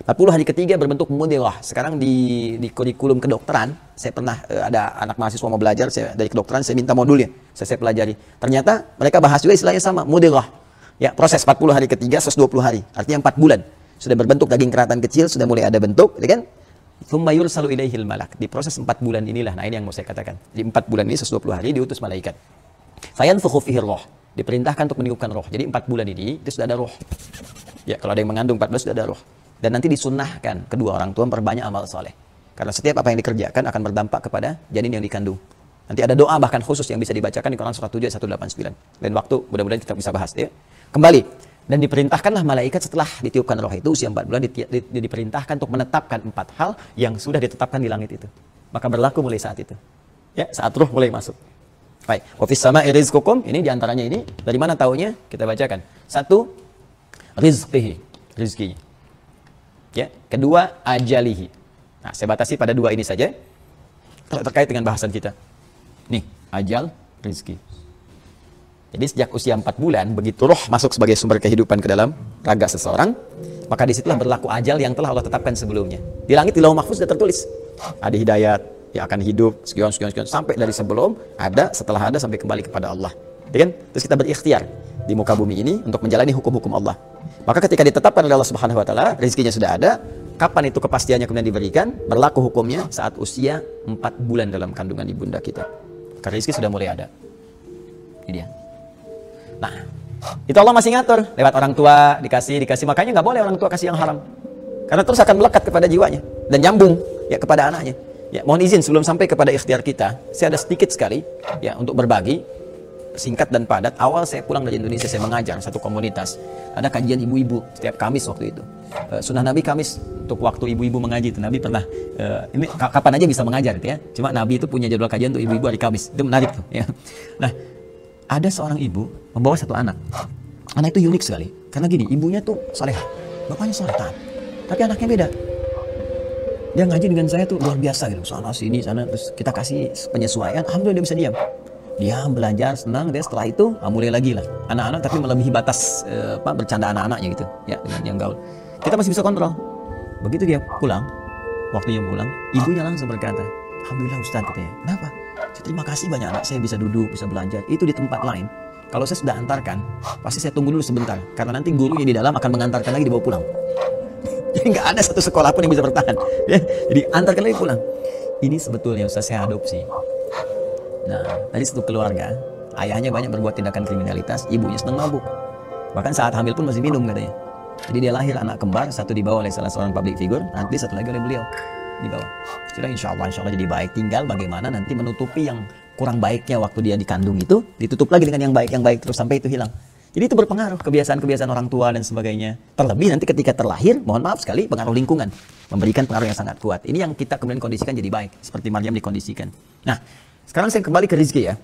40 hari ketiga berbentuk mudghah. Sekarang di kurikulum kedokteran, saya pernah ada anak mahasiswa mau belajar dari kedokteran, saya minta modulnya, saya pelajari. Ternyata mereka bahas juga istilahnya sama, mudghah. Ya, proses 40 hari ketiga 120 hari, artinya 4 bulan. Sudah berbentuk daging keratan kecil, sudah mulai ada bentuk, ya kan? Tsumma yursalu ilaihil malak. Di proses 4 bulan inilah, nah ini yang mau saya katakan. Di 4 bulan ini 120 hari diutus malaikat. Fayanfukhu fihi roh. Diperintahkan untuk meniupkan roh. Jadi 4 bulan ini itu sudah ada roh. Ya, kalau ada yang mengandung 14 sudah ada roh. Dan nanti disunnahkan kedua orang tua memperbanyak amal soleh. Karena setiap apa yang dikerjakan akan berdampak kepada janin yang dikandung. Nanti ada doa bahkan khusus yang bisa dibacakan di Quran surah 7 ayat 189. Dan waktu mudah-mudahan kita bisa bahas ya. Kembali. Dan diperintahkanlah malaikat setelah ditiupkan roh itu usia 4 bulan diperintahkan untuk menetapkan 4 hal yang sudah ditetapkan di langit itu. Maka berlaku mulai saat itu. Ya, saat roh mulai masuk. Baik, wa fis sama'i rizqukum, ini diantaranya ini, dari mana taunya? Kita bacakan. 1, rizqihi, rizkinya. Ya, kedua, ajalihi. Nah, saya batasi pada 2 ini saja, terkait dengan bahasan kita. Nih, ajal, rizki. Jadi sejak usia 4 bulan, begitu roh masuk sebagai sumber kehidupan ke dalam raga seseorang, maka disitulah berlaku ajal yang telah Allah tetapkan sebelumnya. Di langit, di lauh mahfuz sudah tertulis. Ada hidayat, ya akan hidup sekian sampai dari sebelum ada, setelah ada, sampai kembali kepada Allah. Ya kan? Terus kita berikhtiar di muka bumi ini untuk menjalani hukum-hukum Allah. Maka ketika ditetapkan oleh Allah Subhanahu wa taala, rezekinya sudah ada, kapan itu kepastiannya kemudian diberikan? Berlaku hukumnya saat usia 4 bulan dalam kandungan ibunda kita. Karena rezeki sudah mulai ada. Ini dia. Nah, itu Allah masih ngatur lewat orang tua, dikasih, makanya nggak boleh orang tua kasih yang haram. Karena terus akan melekat kepada jiwanya dan nyambung ya kepada anaknya. Ya, mohon izin sebelum sampai kepada ikhtiar kita, saya ada sedikit sekali ya untuk berbagi, singkat dan padat. Awal saya pulang dari Indonesia, saya mengajar satu komunitas. Ada kajian ibu-ibu setiap Kamis waktu itu. Sunnah Nabi Kamis untuk waktu ibu-ibu mengaji itu. Nabi pernah ini kapan aja bisa mengajar itu ya. Cuma Nabi itu punya jadwal kajian untuk ibu-ibu hari Kamis. Itu menarik tuh ya. Nah, ada seorang ibu membawa satu anak. Anak itu unik sekali. Karena gini, ibunya tuh salehah, bapaknya soleh taat. Tapi anaknya beda. Dia ngaji dengan saya tuh luar biasa gitu, sana sini sana, terus kita kasih penyesuaian, alhamdulillah dia bisa diam. Dia belajar senang, dia setelah itu mulai lagi lah anak-anak, tapi melebihi batas bercanda anak-anaknya gitu ya, dengan yang gaul. Kita masih bisa kontrol. Begitu dia pulang, waktunya pulang, ibunya langsung berkata, alhamdulillah Ustaz, katanya. Kenapa? Terima kasih banyak, anak saya bisa duduk, bisa belajar. Itu di tempat lain, kalau saya sudah antarkan, pasti saya tunggu dulu sebentar, karena nanti gurunya di dalam akan mengantarkan lagi, dibawa pulang. Jadi nggak ada satu sekolah pun yang bisa bertahan ya. Jadi antarkan lagi pulang. Ini sebetulnya Ustaz saya adopsi. Nah, tadi satu keluarga, ayahnya banyak berbuat tindakan kriminalitas, ibunya senang mabuk. Bahkan saat hamil pun masih minum katanya. Jadi dia lahir anak kembar, satu dibawa oleh salah seorang public figure, nanti satu lagi oleh beliau dibawa. Sudah insya Allah jadi baik. Tinggal bagaimana nanti menutupi yang kurang baiknya waktu dia dikandung itu, ditutup lagi dengan yang baik terus sampai itu hilang. Jadi itu berpengaruh kebiasaan-kebiasaan orang tua dan sebagainya. Terlebih nanti ketika terlahir, mohon maaf sekali, pengaruh lingkungan memberikan pengaruh yang sangat kuat. Ini yang kita kemudian kondisikan jadi baik, seperti Maryam dikondisikan. Nah, sekarang saya kembali ke rezeki ya.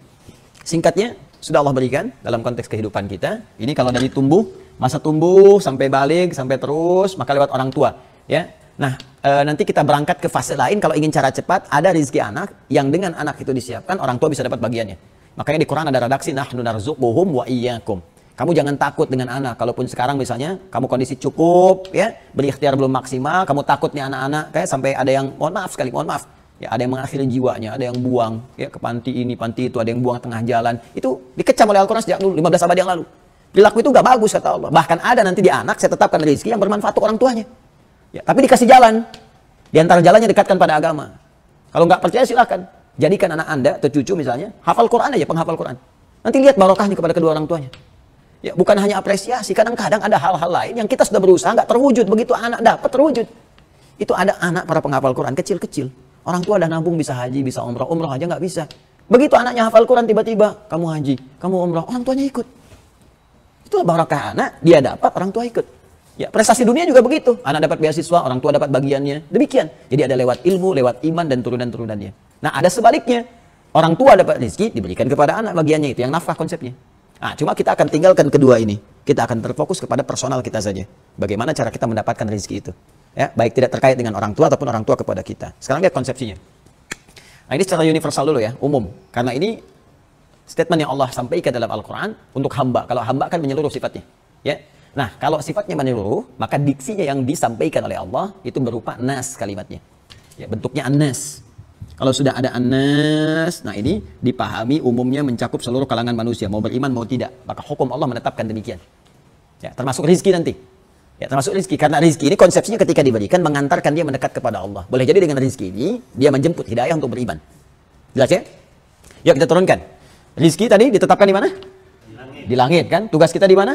Singkatnya, sudah Allah berikan dalam konteks kehidupan kita. Ini kalau dari tumbuh, masa tumbuh sampai balik, sampai terus, maka lewat orang tua. Ya. Nah, nanti kita berangkat ke fase lain. Kalau ingin cara cepat, ada rezeki anak yang dengan anak itu disiapkan, orang tua bisa dapat bagiannya. Makanya di Quran ada redaksi, nahnu narzuquhum wa iyyakum. Kamu jangan takut dengan anak. Kalaupun sekarang misalnya kamu kondisi cukup, ya, berikhtiar belum maksimal, kamu takutnya anak-anak, kayak sampai ada yang, mohon maaf sekali, mohon maaf, ya, ada yang mengakhiri jiwanya, ada yang buang, ya, ke panti ini, panti itu, ada yang buang tengah jalan. Itu dikecam oleh Al-Quran sejak dulu, 15 abad yang lalu. Perilaku itu nggak bagus kata Allah. Bahkan ada nanti di anak, saya tetapkan rezeki yang bermanfaat untuk orang tuanya. Ya, tapi dikasih jalan. Di antara jalannya dekatkan pada agama. Kalau nggak percaya silakan. Jadikan anak Anda atau cucu misalnya hafal Quran aja, penghafal Quran. Nanti lihat barokahnya kepada kedua orang tuanya. Ya, bukan hanya apresiasi, kadang-kadang ada hal-hal lain yang kita sudah berusaha nggak terwujud, begitu anak dapat terwujud. Itu ada anak para penghafal Quran kecil-kecil. Orang tua udah nabung bisa haji, bisa umrah, umrah aja nggak bisa. Begitu anaknya hafal Quran tiba-tiba kamu haji, kamu umrah, orang tuanya ikut. Itulah barakah anak, dia dapat, orang tua ikut. Ya, prestasi dunia juga begitu. Anak dapat beasiswa, orang tua dapat bagiannya. Demikian. Jadi ada lewat ilmu, lewat iman dan turunan-turunannya. Nah, ada sebaliknya. Orang tua dapat rezeki diberikan kepada anak bagiannya, itu yang nafkah konsepnya. Nah, cuma kita akan tinggalkan kedua ini. Kita akan terfokus kepada personal kita saja. Bagaimana cara kita mendapatkan rezeki itu. Ya, baik tidak terkait dengan orang tua ataupun orang tua kepada kita. Sekarang lihat konsepsinya. Nah, ini secara universal dulu ya, umum. Karena ini statement yang Allah sampaikan dalam Al-Quran untuk hamba. Kalau hamba kan menyeluruh sifatnya. Ya. Nah, kalau sifatnya menyeluruh, maka diksinya yang disampaikan oleh Allah itu berupa nas kalimatnya. Ya, bentuknya an-nas. Kalau sudah ada an-nas, nah ini dipahami umumnya mencakup seluruh kalangan manusia, mau beriman mau tidak. Maka hukum Allah menetapkan demikian. Ya, termasuk rizki nanti. Ya, termasuk rizki. Karena rizki ini konsepsinya ketika diberikan mengantarkan dia mendekat kepada Allah. Boleh jadi dengan rizki ini, dia menjemput hidayah untuk beriman. Jelas ya? Yuk kita turunkan. Rizki tadi ditetapkan di mana? Di langit kan? Tugas kita di mana?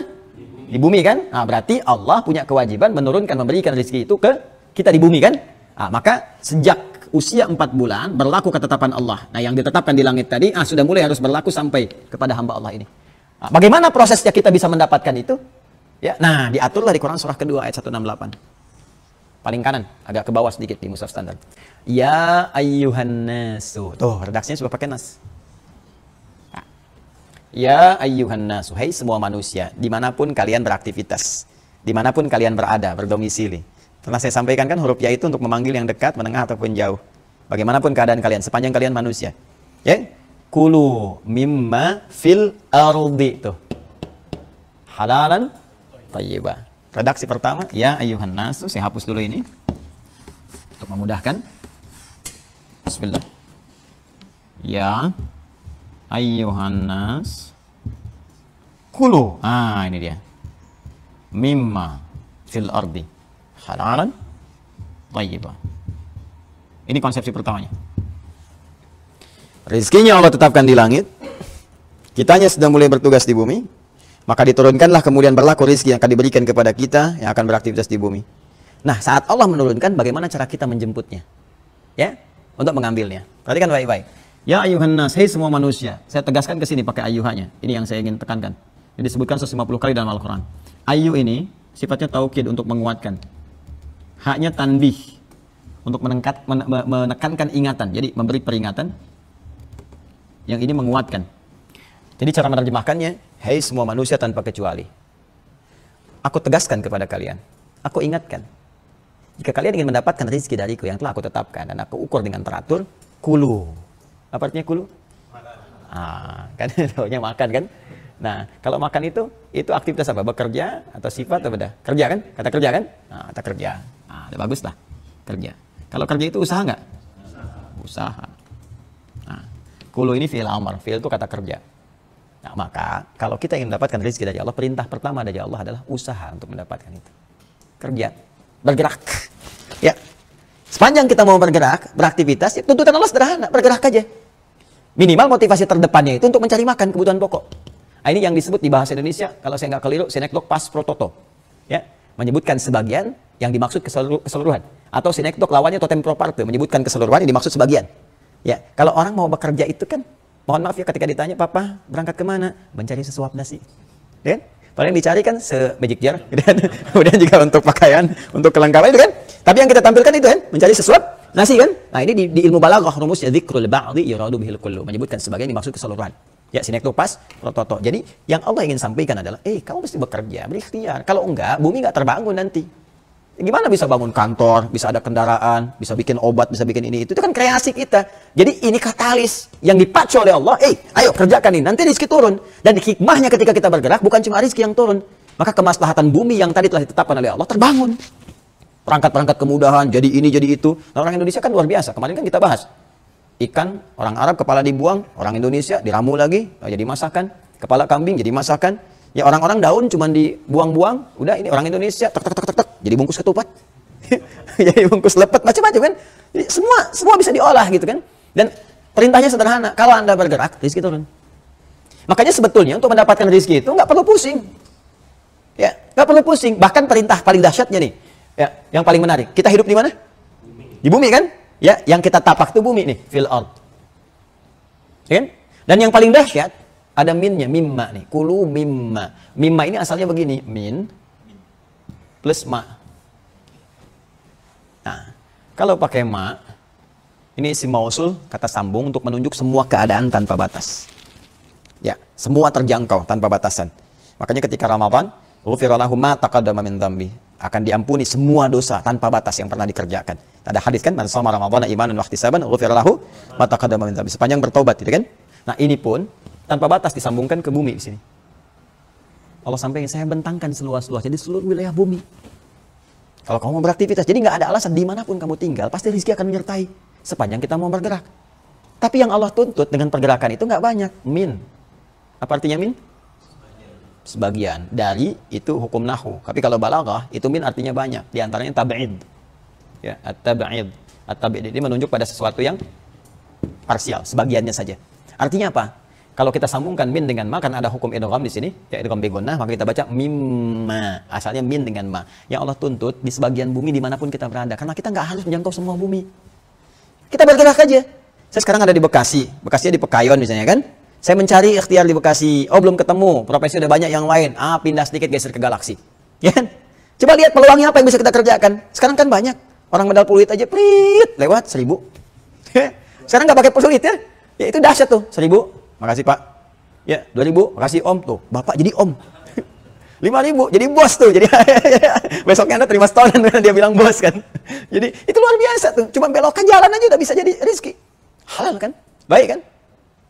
Di bumi kan? Nah, berarti Allah punya kewajiban menurunkan, memberikan rizki itu ke kita di bumi kan? Nah, maka sejak usia 4 bulan berlaku ketetapan Allah. Nah, yang ditetapkan di langit tadi sudah mulai harus berlaku sampai kepada hamba Allah ini. Nah, bagaimana prosesnya kita bisa mendapatkan itu? Ya, nah diaturlah di Quran surah kedua ayat 168. Paling kanan, agak ke bawah sedikit di mushaf standar. Ya ayyuhan nasu. Tuh, redaksinya sudah pakai nas. Nah. Ya ayyuhan nasu, hai semua manusia, dimanapun kalian beraktivitas, dimanapun kalian berada, berdomisili. Telah saya sampaikan kan huruf ya itu untuk memanggil yang dekat, menengah ataupun jauh. Bagaimanapun keadaan kalian, sepanjang kalian manusia. Ya, kulu mimma fil ardi tuh. Halalan thayyibah. Redaksi pertama, ya ayyuhan nasu, saya hapus dulu ini untuk memudahkan. Bismillah. Ya ayyuhan nas kulu. Ini dia. Mimma fil ardi halalan thayyibah. Ini konsepsi pertamanya. Rizkinya Allah tetapkan di langit. Kitanya sudah mulai bertugas di bumi. Maka diturunkanlah kemudian berlaku rizki yang akan diberikan kepada kita yang akan beraktivitas di bumi. Nah, saat Allah menurunkan, bagaimana cara kita menjemputnya? Ya, untuk mengambilnya. Perhatikan baik-baik. Ya ayuhan nas, hai semua manusia. Saya tegaskan ke sini pakai ayyuhanya. Ini yang saya ingin tekankan. Ini disebutkan 150 kali dalam Al-Quran. Ayyuh ini sifatnya taukid untuk menguatkan. Haknya tanbih untuk menekankan ingatan. Jadi memberi peringatan. Yang ini menguatkan. Jadi cara menerjemahkannya, hai semua manusia tanpa kecuali. Aku tegaskan kepada kalian. Aku ingatkan. Jika kalian ingin mendapatkan rezeki dariku yang telah aku tetapkan dan aku ukur dengan teratur, kulu. Apa artinya kulu? Kan taunya makan kan. Nah, kalau makan itu aktivitas apa? Bekerja atau sifat atau beda? Kerja kan? Kata kerja kan? Nah, kata kerja. Nah, udah bagus lah. Kerja. Kalau kerja itu usaha nggak? Usaha. Nah, kulu ini fi'il amar. Fi'il itu kata kerja. Nah, maka kalau kita ingin mendapatkan rezeki dari Allah, perintah pertama dari Allah adalah usaha untuk mendapatkan itu. Kerja. Bergerak. Ya. Sepanjang kita mau bergerak, beraktivitas, ya tuntutan Allah sederhana. Bergerak aja. Minimal motivasi terdepannya itu untuk mencari makan, kebutuhan pokok. Nah, ini yang disebut di bahasa Indonesia, kalau saya nggak keliru, sinekdok pas prototo. Ya, menyebutkan sebagian yang dimaksud keseluruhan. Atau sinekdok lawannya totem pro parte, menyebutkan keseluruhan yang dimaksud sebagian. Ya, kalau orang mau bekerja itu kan, mohon maaf ya ketika ditanya, Papa berangkat kemana? Mencari sesuap nasi. Ya, paling dicari kan se-magic jar. Kemudian juga untuk pakaian, untuk kelengkapan itu kan. Tapi yang kita tampilkan itu kan, mencari sesuap nasi kan. Nah ini di ilmu balaghah rumusnya dzikrul ba'dhi yuradu bihil kullu, menyebutkan sebagian dimaksud keseluruhan. Ya, sinekdok pas prototo. Jadi yang Allah ingin sampaikan adalah, kamu mesti bekerja, berikhtiar. Kalau enggak, bumi enggak terbangun nanti. Gimana bisa bangun kantor, bisa ada kendaraan, bisa bikin obat, bisa bikin ini itu kan kreasi kita. Jadi ini katalis yang dipacu oleh Allah. Ayo kerjakan ini, nanti rezeki turun. Dan hikmahnya ketika kita bergerak bukan cuma rezeki yang turun, maka kemaslahatan bumi yang tadi telah ditetapkan oleh Allah terbangun. Perangkat-perangkat kemudahan, jadi ini, jadi itu. Nah, orang Indonesia kan luar biasa. Kemarin kan kita bahas. Ikan, orang Arab kepala dibuang, orang Indonesia diramu lagi, jadi masakan. Kepala kambing jadi masakan. Ya orang-orang daun cuma dibuang-buang, udah ini orang Indonesia, tek, jadi bungkus ketupat. Jadi bungkus lepet, macam-macam kan. Jadi semua bisa diolah gitu kan. Dan perintahnya sederhana, kalau Anda bergerak, rezeki turun. Makanya sebetulnya untuk mendapatkan rezeki itu nggak perlu pusing. Ya, nggak perlu pusing. Bahkan perintah paling dahsyatnya nih, ya, yang paling menarik. Kita hidup di mana? Di bumi kan? Ya, yang kita tapak itu bumi nih, fil ard. Ya kan? Dan yang paling dahsyat ada minnya, mimma nih. Kulu mimma. Mimma ini asalnya begini, min plus ma. Nah, kalau pakai ma, ini isim mausul, kata sambung untuk menunjuk semua keadaan tanpa batas. Ya, semua terjangkau tanpa batasan. Makanya ketika Ramadan, ghufira lahu ma taqaddama min dzambi, akan diampuni semua dosa tanpa batas yang pernah dikerjakan. Ada hadis kan, man shoma ramadhana imanan wa ihtisaban ghufira lahu ma taqaddama min dzambi. Sepanjang bertobat gitu kan. Nah, ini pun tanpa batas disambungkan ke bumi di sini. Allah sampaikan, saya bentangkan seluas-luasnya di seluruh wilayah bumi. Kalau kamu mau beraktivitas, jadi nggak ada alasan dimanapun kamu tinggal, pasti rezeki akan menyertai sepanjang kita mau bergerak. Tapi yang Allah tuntut dengan pergerakan itu nggak banyak. Min. Apa artinya min? Sebagian. Dari itu hukum nahu. Tapi kalau balaghah itu min artinya banyak. Di antaranya tab'id. Ya, at-tab'id. At-tab'id ini menunjuk pada sesuatu yang parsial, sebagiannya saja. Artinya apa? Kalau kita sambungkan min dengan ma, karena ada hukum idgham di sini, ya idgham bi gunnah, maka kita baca mimma. Asalnya min dengan ma. Yang Allah tuntut di sebagian bumi dimanapun kita berada, karena kita nggak harus menjangkau semua bumi. Kita bergerak aja. Saya sekarang ada di Bekasi, Bekasinya di Pekayon misalnya kan. Saya mencari ikhtiar di Bekasi, belum ketemu, profesi udah banyak yang lain. Pindah sedikit geser ke Galaksi. Ya kan? Coba lihat peluangnya apa yang bisa kita kerjakan. Sekarang kan banyak orang modal peluit aja, prit, lewat 1.000. Sekarang nggak pakai peluit ya. Ya itu dahsyat tuh, 1.000. Makasih Pak. Ya, 2.000. Makasih Om tuh. Bapak jadi Om. 5.000 jadi bos tuh. Jadi besoknya Anda terima setoran karena dia bilang bos kan. Jadi itu luar biasa tuh. Cuma belokkan jalan aja udah bisa jadi rezeki. Halal kan? Baik kan?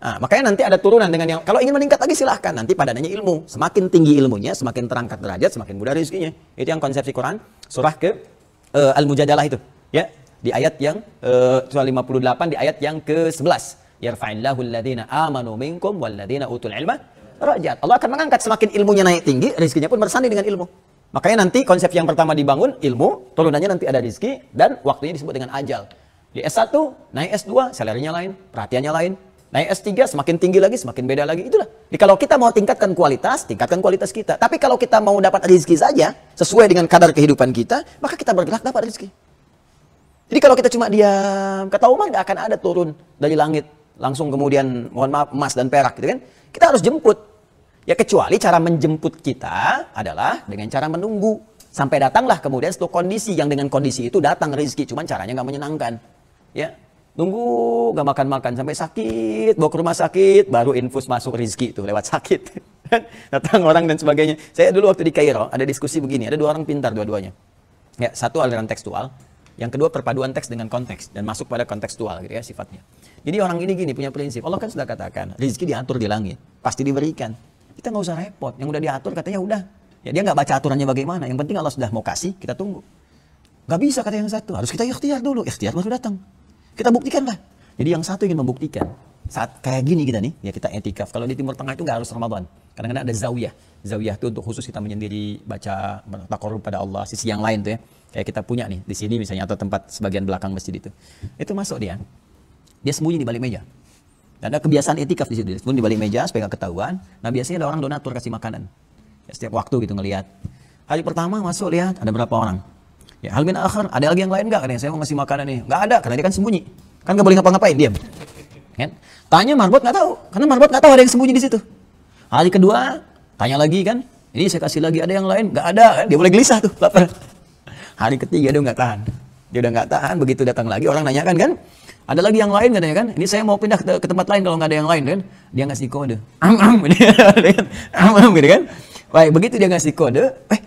Nah, makanya nanti ada turunan dengan yang kalau ingin meningkat lagi silahkan. Nanti padanannya ilmu. Semakin tinggi ilmunya, semakin terangkat derajat, semakin mudah rezekinya. Itu yang konsepsi Quran surah ke Al-Mujadalah itu. Ya, di ayat yang surah 58 di ayat yang ke-11. Yarfa'illahu alladhina amanu minkum walladhina utul ilma darajat. Allah akan mengangkat semakin ilmunya naik tinggi, rezekinya pun bersanding dengan ilmu. Makanya nanti konsep yang pertama dibangun ilmu, turunannya nanti ada rezeki dan waktunya disebut dengan ajal. Di S1 naik S2, salarinya lain, perhatiannya lain. Naik S3 semakin tinggi lagi, semakin beda lagi. Itulah. Jadi kalau kita mau tingkatkan kualitas kita. Tapi kalau kita mau dapat rezeki saja sesuai dengan kadar kehidupan kita, maka kita bergerak dapat rezeki. Jadi kalau kita cuma diam, kata Umar nggak akan ada turun dari langit langsung kemudian mohon maaf emas dan perak gitu kan. Kita harus jemput. Ya kecuali cara menjemput kita adalah dengan cara menunggu sampai datanglah kemudian satu kondisi yang dengan kondisi itu datang rezeki, cuman caranya nggak menyenangkan. Ya, nunggu nggak makan-makan sampai sakit, bawa ke rumah sakit, baru infus masuk rezeki itu lewat sakit. Datang orang dan sebagainya. Saya dulu waktu di Kairo ada diskusi begini, ada dua orang pintar dua-duanya. Ya, satu aliran tekstual, Yang kedua, perpaduan teks dengan konteks dan masuk pada kontekstual gitu ya sifatnya. Jadi orang ini gini punya prinsip. Allah kan sudah katakan, rezeki diatur di langit, pasti diberikan. Kita nggak usah repot. Yang udah diatur katanya udah. Ya dia nggak baca aturannya bagaimana. Yang penting Allah sudah mau kasih, kita tunggu. Nggak bisa kata yang satu, harus kita ikhtiar dulu. Ikhtiar baru datang. Kita buktikan lah. Jadi yang satu ingin membuktikan. Saat kayak gini kita nih, ya kita etikaf. Kalau di Timur Tengah itu nggak harus Ramadan. Kadang-kadang ada zawiyah. Zawiyah itu untuk khusus kita menyendiri, baca, bertakarrub pada Allah. Sisi yang lain tuh ya. Kayak kita punya nih di sini misalnya atau tempat sebagian belakang masjid itu. Itu masuk dia. Dia sembunyi di balik meja. Dan ada kebiasaan etikaf di situ. Dia sembunyi di balik meja supaya nggak ketahuan. Nah biasanya ada orang donatur kasih makanan. Ya, setiap waktu gitu ngelihat. Hari pertama masuk lihat ada berapa orang. Ya hal min akhir, ada lagi yang lain nggak? Katanya saya mau ngasih makanan nih. Nggak ada karena dia kan sembunyi. Kan nggak boleh ngapa-ngapain, diam. Kan? Tanya marbot nggak tahu, karena marbot nggak tahu ada yang sembunyi di situ. Hari kedua tanya lagi kan, ini saya kasih lagi ada yang lain, nggak ada, kan? Dia mulai gelisah tuh, lapar. Hari ketiga dia nggak tahan, dia udah nggak tahan, begitu datang lagi orang nanyakan kan, ada lagi yang lain katanya kan, ini saya mau pindah ke tempat lain kalau nggak ada yang lain kan, dia ngasih kode, gitu kan. Baik, begitu dia ngasih kode,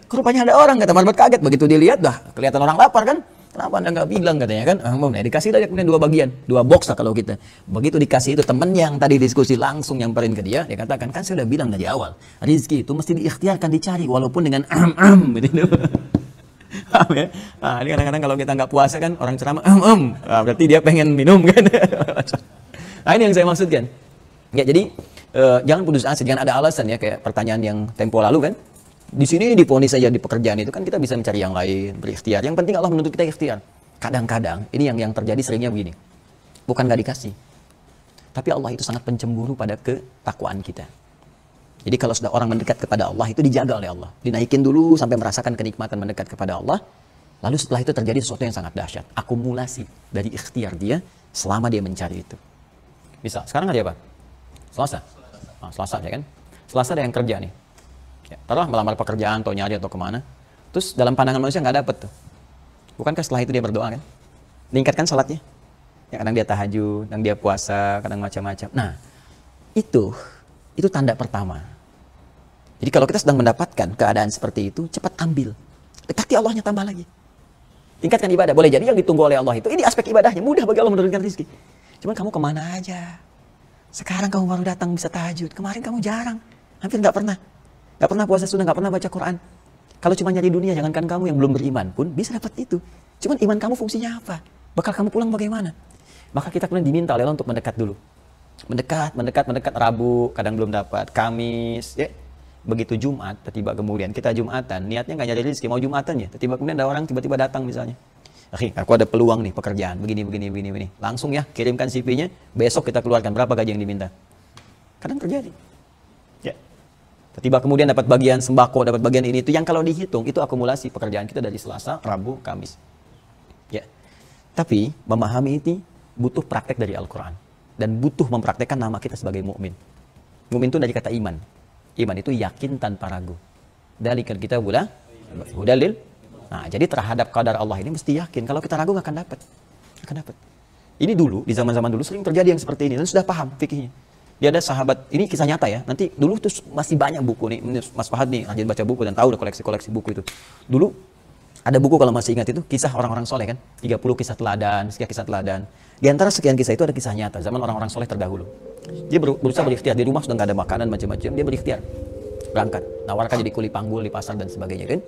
rupanya ada orang, kata marbot kaget, begitu dilihat dah kelihatan orang lapar kan. Kenapa anda nggak bilang katanya kan? Dikasih aja kemudian 2 bagian, 2 box lah kalau kita. Begitu dikasih itu temen yang tadi diskusi langsung nyamperin ke dia, dia katakan kan saya udah bilang dari awal, rizki itu mesti diikhtiarkan dicari walaupun dengan gitu. Paham ya? Nah, ini kadang-kadang kalau kita nggak puasa kan orang ceramah berarti dia pengen minum kan? Nah ini yang saya maksudkan. Ya jadi jangan putus asa, jangan ada alasan ya kayak pertanyaan yang tempo lalu kan. Di sini diponis saja di pekerjaan itu kan kita bisa mencari yang lain, berikhtiar. Yang penting Allah menuntut kita ikhtiar. Kadang-kadang ini yang terjadi seringnya begini. Bukan nggak dikasih. Tapi Allah itu sangat pencemburu pada ketakwaan kita. Jadi kalau sudah orang mendekat kepada Allah itu dijaga oleh Allah. Dinaikin dulu sampai merasakan kenikmatan mendekat kepada Allah. Lalu setelah itu terjadi sesuatu yang sangat dahsyat. Akumulasi dari ikhtiar dia selama dia mencari itu. Bisa. Sekarang ada apa? Selasa. Nah, Selasa ya kan? Selasa ada yang kerja nih. Ya, taruhlah melamar pekerjaan atau nyari atau kemana. Terus dalam pandangan manusia nggak dapet tuh. Bukankah setelah itu dia berdoa kan? Meningkatkan salatnya. Ya, kadang dia tahajud, kadang dia puasa, kadang macam-macam. Nah, itu tanda pertama. Jadi kalau kita sedang mendapatkan keadaan seperti itu, cepat ambil. Dekati Allahnya tambah lagi. Tingkatkan ibadah. Boleh jadi yang ditunggu oleh Allah itu, ini aspek ibadahnya. Mudah bagi Allah menurunkan rezeki. Cuman kamu kemana aja? Sekarang kamu baru datang bisa tahajud. Kemarin kamu jarang. Hampir nggak pernah. Gak pernah puasa sunnah, gak pernah baca Quran. Kalau cuma nyari dunia, jangankan kamu yang belum beriman pun bisa dapat itu. Cuman iman kamu fungsinya apa? Bakal kamu pulang bagaimana? Maka kita kemudian diminta oleh Allah untuk mendekat dulu. Mendekat, Rabu, kadang belum dapat, Kamis, ya. Begitu Jumat, tiba kemudian kita Jumatan, niatnya nggak nyari rezeki, mau Jumatan ya. Tiba kemudian ada orang tiba-tiba datang misalnya. Aku ada peluang nih pekerjaan, begini. Langsung ya, kirimkan CV-nya, besok kita keluarkan berapa gaji yang diminta. Kadang terjadi. Tiba kemudian dapat bagian sembako, dapat bagian ini itu yang kalau dihitung itu akumulasi pekerjaan kita dari Selasa, Rabu, Kamis. Ya. Tapi memahami ini butuh praktek dari Al-Qur'an dan butuh mempraktekkan nama kita sebagai mukmin. Mukmin itu dari kata iman. Iman itu yakin tanpa ragu. Dalikal kita pula hudalil. Nah, jadi terhadap qadar Allah ini mesti yakin. Kalau kita ragu nggak akan dapat. Ini dulu di zaman-zaman dulu sering terjadi yang seperti ini dan sudah paham fikihnya. Dia ada sahabat, ini kisah nyata ya, nanti dulu tuh masih banyak buku nih, Mas Fahad nih rajin baca buku dan tahu udah koleksi buku itu. Dulu ada buku kalau masih ingat itu, kisah orang-orang soleh kan, 30 kisah teladan, sekian kisah teladan. Di antara sekian kisah itu ada kisah nyata, zaman orang-orang soleh terdahulu. Dia berusaha berikhtiar, di rumah sudah nggak ada makanan macam-macam, dia berikhtiar. Berangkat, nawarkan jadi kuli panggul di pasar dan sebagainya kan.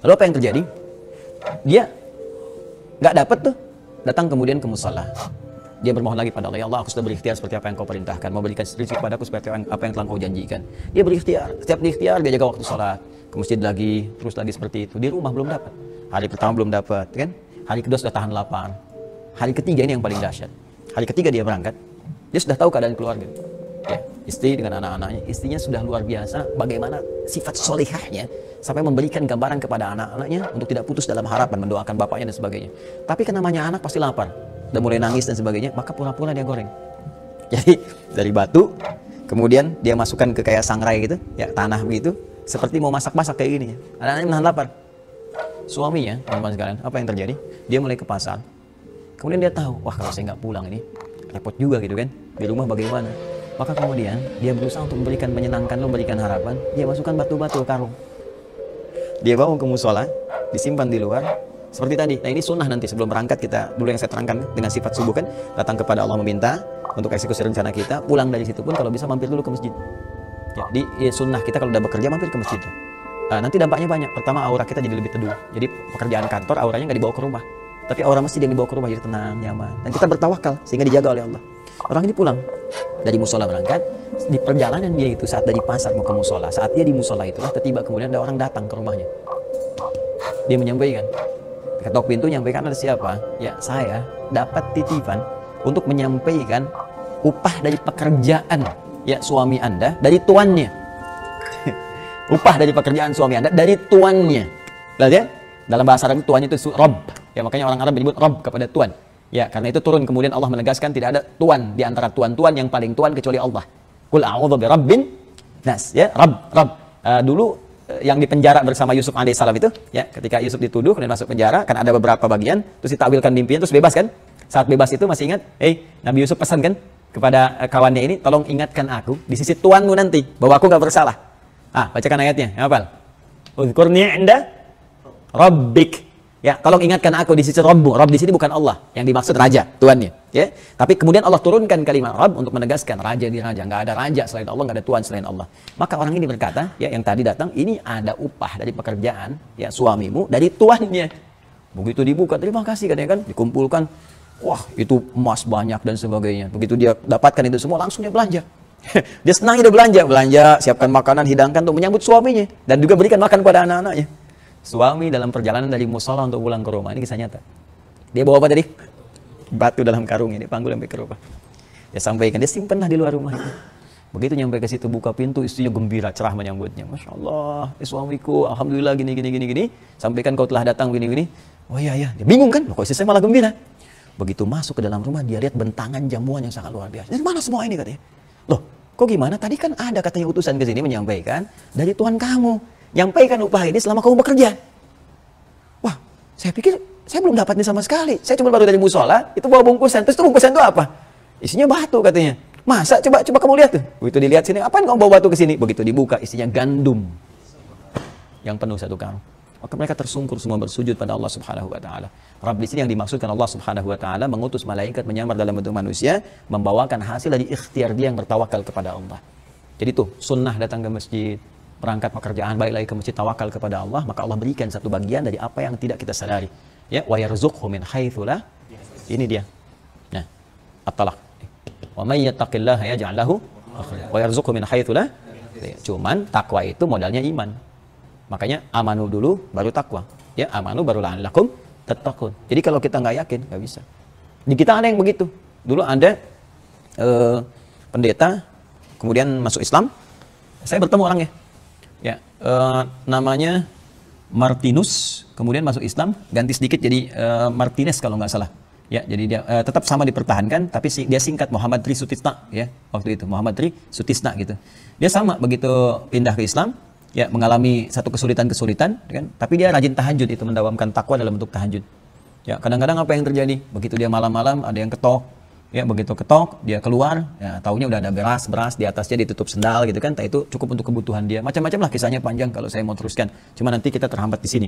Lalu apa yang terjadi? Dia nggak dapet tuh, datang kemudian ke musala. Dia bermohon lagi pada Allah, ya Allah aku sudah berikhtiar seperti apa yang kau perintahkan, mau berikan rezeki kepadaku seperti apa yang telah kau janjikan. Dia berikhtiar, setiap berikhtiar dia jaga waktu sholat, ke masjid lagi, terus lagi seperti itu. Di rumah belum dapat, hari pertama belum dapat, kan? Hari kedua sudah tahan lapar. Hari ketiga ini yang paling dahsyat. Hari ketiga dia berangkat, dia sudah tahu keadaan keluarga. Ya, istri dengan anak-anaknya, istrinya sudah luar biasa bagaimana sifat solihahnya sampai memberikan gambaran kepada anak-anaknya untuk tidak putus dalam harapan mendoakan bapaknya dan sebagainya. Tapi kan namanya anak pasti lapar. Udah mulai nangis dan sebagainya, maka pura-pura dia goreng. Jadi dari batu, kemudian dia masukkan ke kayak sangrai gitu, ya tanah begitu, seperti mau masak-masak kayak gini. Anak-anaknya menahan lapar. Suaminya, teman-teman sekalian, apa yang terjadi? Dia mulai ke pasar. Kemudian dia tahu, wah kalau saya nggak pulang ini repot juga gitu kan. Di rumah bagaimana? Maka kemudian dia berusaha untuk menyenangkan, memberikan harapan. Dia masukkan batu-batu karung. Dia bawa ke musola, disimpan di luar. Seperti tadi. Nah, ini sunnah nanti sebelum berangkat kita dulu yang saya terangkan dengan sifat subuh kan, datang kepada Allah meminta untuk eksekusi rencana kita, pulang dari situ pun kalau bisa mampir dulu ke masjid. Jadi ya, sunnah kita kalau udah bekerja mampir ke masjid. Nanti dampaknya banyak. Pertama, aura kita jadi lebih teduh. Jadi pekerjaan kantor auranya nggak dibawa ke rumah, tapi aura masjid yang dibawa ke rumah jadi tenang, nyaman. Dan kita bertawakal sehingga dijaga oleh Allah. Orang ini pulang dari musola berangkat, di perjalanan dia itu saat dari pasar mau ke musola, saat dia di musola itulah tiba kemudian ada orang datang ke rumahnya. Dia menyampaikan, ketok pintu nyampaikan ada siapa? Ya saya dapat titipan untuk menyampaikan upah dari pekerjaan ya suami Anda dari tuannya. Upah dari pekerjaan suami Anda dari tuannya. Lihat ya, dalam bahasa Arab tuannya itu Rob. Ya makanya orang Arab menyebut Rob kepada tuan. Ya karena itu turun kemudian Allah menegaskan tidak ada tuan di antara tuan-tuan yang paling tuan kecuali Allah. Qul a'udzu birabbin nas ya, Rabb. Dulu yang dipenjara bersama Yusuf alaihissalam itu ya, ketika Yusuf dituduh dan masuk penjara kan ada beberapa bagian, terus ditakwilkan mimpinya terus bebas kan. Saat bebas itu masih ingat, Nabi Yusuf pesan kan kepada kawannya ini, tolong ingatkan aku di sisi tuanmu nanti bahwa aku nggak bersalah. Bacakan ayatnya, hafal. Uzkurni 'inda rabbik. Ya, tolong ingatkan aku di sisi Rabbmu. Rabb di sini bukan Allah, yang dimaksud raja, tuannya. Ya, tapi kemudian Allah turunkan kalimat Rabb untuk menegaskan raja di raja. Nggak ada raja selain Allah, nggak ada tuan selain Allah. Maka orang ini berkata, ya yang tadi datang, ini ada upah dari pekerjaan ya suamimu dari tuannya. Begitu dibuka, terima kasih katanya kan, dikumpulkan. Wah, itu emas banyak dan sebagainya. Begitu dia dapatkan itu semua, langsung dia belanja. Dia senang dia belanja, siapkan makanan, hidangkan untuk menyambut suaminya dan juga berikan makan pada anak-anaknya. Suami dalam perjalanan dari musola untuk pulang ke rumah, ini kisah nyata. Dia bawa apa tadi? Batu dalam karung ini, panggul sampai ke rumah. Dia sampaikan, dia simpanlah di luar rumah itu. Begitu nyampe ke situ, buka pintu, istrinya gembira, cerah menyambutnya. Masya Allah, suamiku, alhamdulillah gini. Sampaikan kau telah datang gini. Oh iya, dia bingung kan, kok istri saya malah gembira. Begitu masuk ke dalam rumah, dia lihat bentangan jamuan yang sangat luar biasa. Dari mana semua ini katanya? Loh, kok gimana? Tadi kan ada katanya utusan ke sini menyampaikan dari Tuhan kamu. Nyampaikan upah ini selama kamu bekerja. Wah, saya pikir saya belum dapat ini sama sekali. Saya cuma baru dari musola, itu bawa bungkusan. Terus itu bungkusan itu apa? Isinya batu katanya. Masa? Coba kamu lihat tuh. Begitu dilihat sini, apaan kamu bawa batu ke sini? Begitu dibuka, isinya gandum yang penuh satu karung. Maka mereka tersungkur semua bersujud pada Allah Subhanahu wa taala. Rabb di sini yang dimaksudkan Allah Subhanahu wa taala mengutus malaikat menyamar dalam bentuk manusia, membawakan hasil dari ikhtiar dia yang bertawakal kepada Allah. Jadi tuh sunnah datang ke masjid, berangkat pekerjaan balik lagi ke masjid, tawakal kepada Allah, maka Allah berikan satu bagian dari apa yang tidak kita sadari. Ya, wa yarzuqhu min haitsu la. Ini dia. Nah, at-talaq. Wa may yattaqillaha yaj'al lahu makhraja wa yarzuqhu min haitsu la. Cuman takwa itu modalnya iman. Makanya amanu dulu baru takwa. Ya, amanu baru la'allakum tattaqun. Jadi kalau kita nggak yakin, nggak bisa. Di kita ada yang begitu. Dulu ada pendeta, kemudian masuk Islam. Saya bertemu orangnya. Ya, namanya Martinus, kemudian masuk Islam, ganti sedikit jadi Martinez kalau nggak salah. Ya, jadi dia tetap sama dipertahankan, tapi dia singkat Muhammad Tri Sutisna. Ya, waktu itu Muhammad Tri Sutisna gitu. Dia sama begitu pindah ke Islam. Ya, mengalami satu kesulitan-kesulitan, kan? Tapi dia rajin tahajud, itu mendawamkan takwa dalam bentuk tahajud. Ya, kadang-kadang apa yang terjadi? Begitu dia malam-malam ada yang ketok, ya begitu ketok dia keluar, ya taunya udah ada beras di atasnya ditutup sendal gitu kan, itu cukup untuk kebutuhan dia. Macam-macam lah kisahnya, panjang kalau saya mau teruskan. Cuma nanti kita terhambat di sini.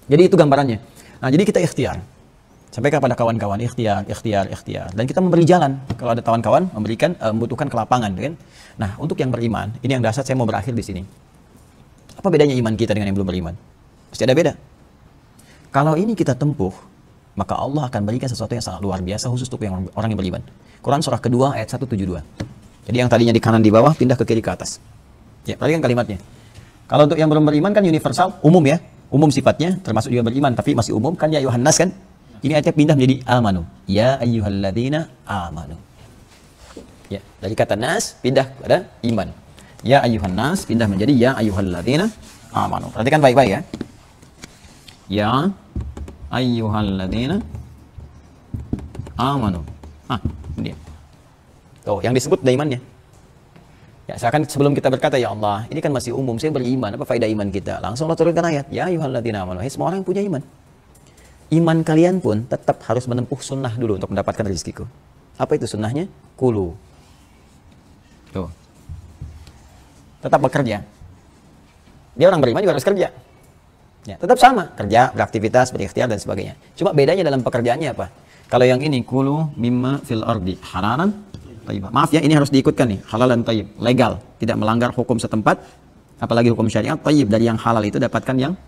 Jadi itu gambarannya. Nah, jadi kita ikhtiar. Sampaikan kepada kawan-kawan, ikhtiar. Dan kita memberi jalan. Kalau ada kawan-kawan membutuhkan ke lapangan, kan? Nah, untuk yang beriman, ini yang dasar saya mau berakhir di sini. Apa bedanya iman kita dengan yang belum beriman? Pasti ada beda. Kalau ini kita tempuh, maka Allah akan berikan sesuatu yang sangat luar biasa khusus untuk orang yang beriman. Quran surah kedua ayat 172. Jadi yang tadinya di kanan di bawah pindah ke kiri ke atas. Ya, perhatikan kalimatnya. Kalau untuk yang belum beriman kan universal, umum ya. Umum sifatnya, termasuk juga beriman, tapi masih umum kan ya ayuhan nas kan. Ini ayatnya pindah menjadi amanu. Ya ayyuhalladzina amanu. Ya, dari kata nas pindah kepada iman. Ya ayyuhan nas pindah menjadi ya ayyuhalladzina amanu. Perhatikan baik-baik ya. Ya ayyuhalladzina amanu. Ini. Tuh, yang disebut imannya. Ya, seakan sebelum kita berkata ya Allah, ini kan masih umum, saya beriman, apa faedah iman kita? Langsung Allah turunkan ayat, ya ayyuhalladzina amanu. Semua orang yang punya iman. Iman kalian pun tetap harus menempuh sunnah dulu untuk mendapatkan rezekiku. Apa itu sunnahnya? Kulu. Tuh. Tetap bekerja. Dia orang beriman juga harus kerja. Ya, tetap sama, kerja, beraktivitas, berikhtiar dan sebagainya. Cuma bedanya dalam pekerjaannya apa? Kalau yang ini kulu mimma fil ardi halalan thayyibah. Maaf ya, ini harus diikutkan nih, halal dan thayyib, legal, tidak melanggar hukum setempat, apalagi hukum syariat. Thayyib, dari yang halal itu dapatkan yang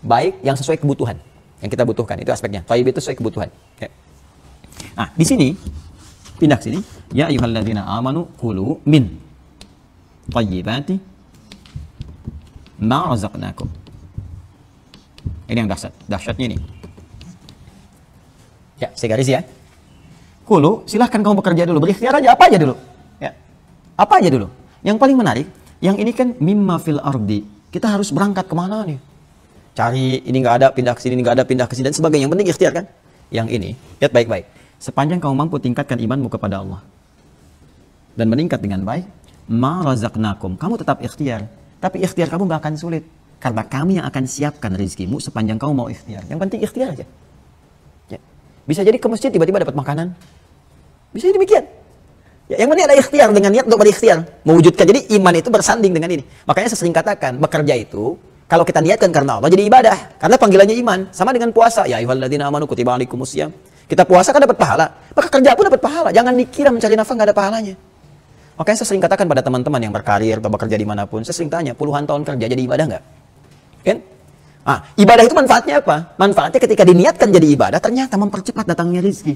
baik, yang sesuai kebutuhan, yang kita butuhkan, itu aspeknya. Thayyib itu sesuai kebutuhan. Ya. Nah, di sini pindah ke sini, ya ayyuhalladzina amanu kulu min thayyibati ma razaqnakum. Ini yang dahsyatnya ini. Ya, saya garis ya. Kulu, silahkan kamu bekerja dulu, berikhtiar aja, apa aja dulu. Ya, apa aja dulu. Yang paling menarik, yang ini kan mimma fil ardi. Kita harus berangkat kemana nih? Cari, ini nggak ada, pindah ke sini, nggak ada, pindah ke sini, dan sebagainya. Yang penting ikhtiar kan? Yang ini, lihat baik-baik. Sepanjang kamu mampu tingkatkan imanmu kepada Allah dan meningkat dengan baik, ma razaqnakum, kamu tetap ikhtiar. Tapi ikhtiar kamu nggak akan sulit. Karena kami yang akan siapkan rezekimu sepanjang kamu mau ikhtiar. Yang penting ikhtiar aja. Ya. Bisa jadi ke masjid tiba-tiba dapat makanan. Bisa jadi demikian. Ya, yang penting ada ikhtiar, dengan niat untuk berikhtiar. Mewujudkan. Jadi iman itu bersanding dengan ini. Makanya saya sering katakan, bekerja itu, kalau kita niatkan karena Allah, jadi ibadah. Karena panggilannya iman. Sama dengan puasa. Ya ayyuhalladzina amanu kutiba alaikumusiyam. Kita puasa kan dapat pahala. Maka kerja pun dapat pahala. Jangan dikira mencari nafkah nggak ada pahalanya. Makanya saya sering katakan pada teman-teman yang berkarir atau bekerja dimanapun, saya sering tanya, puluhan tahun kerja jadi ibadah nggak? Kan? Ibadah itu manfaatnya apa? Manfaatnya ketika diniatkan jadi ibadah, ternyata mempercepat datangnya rezeki.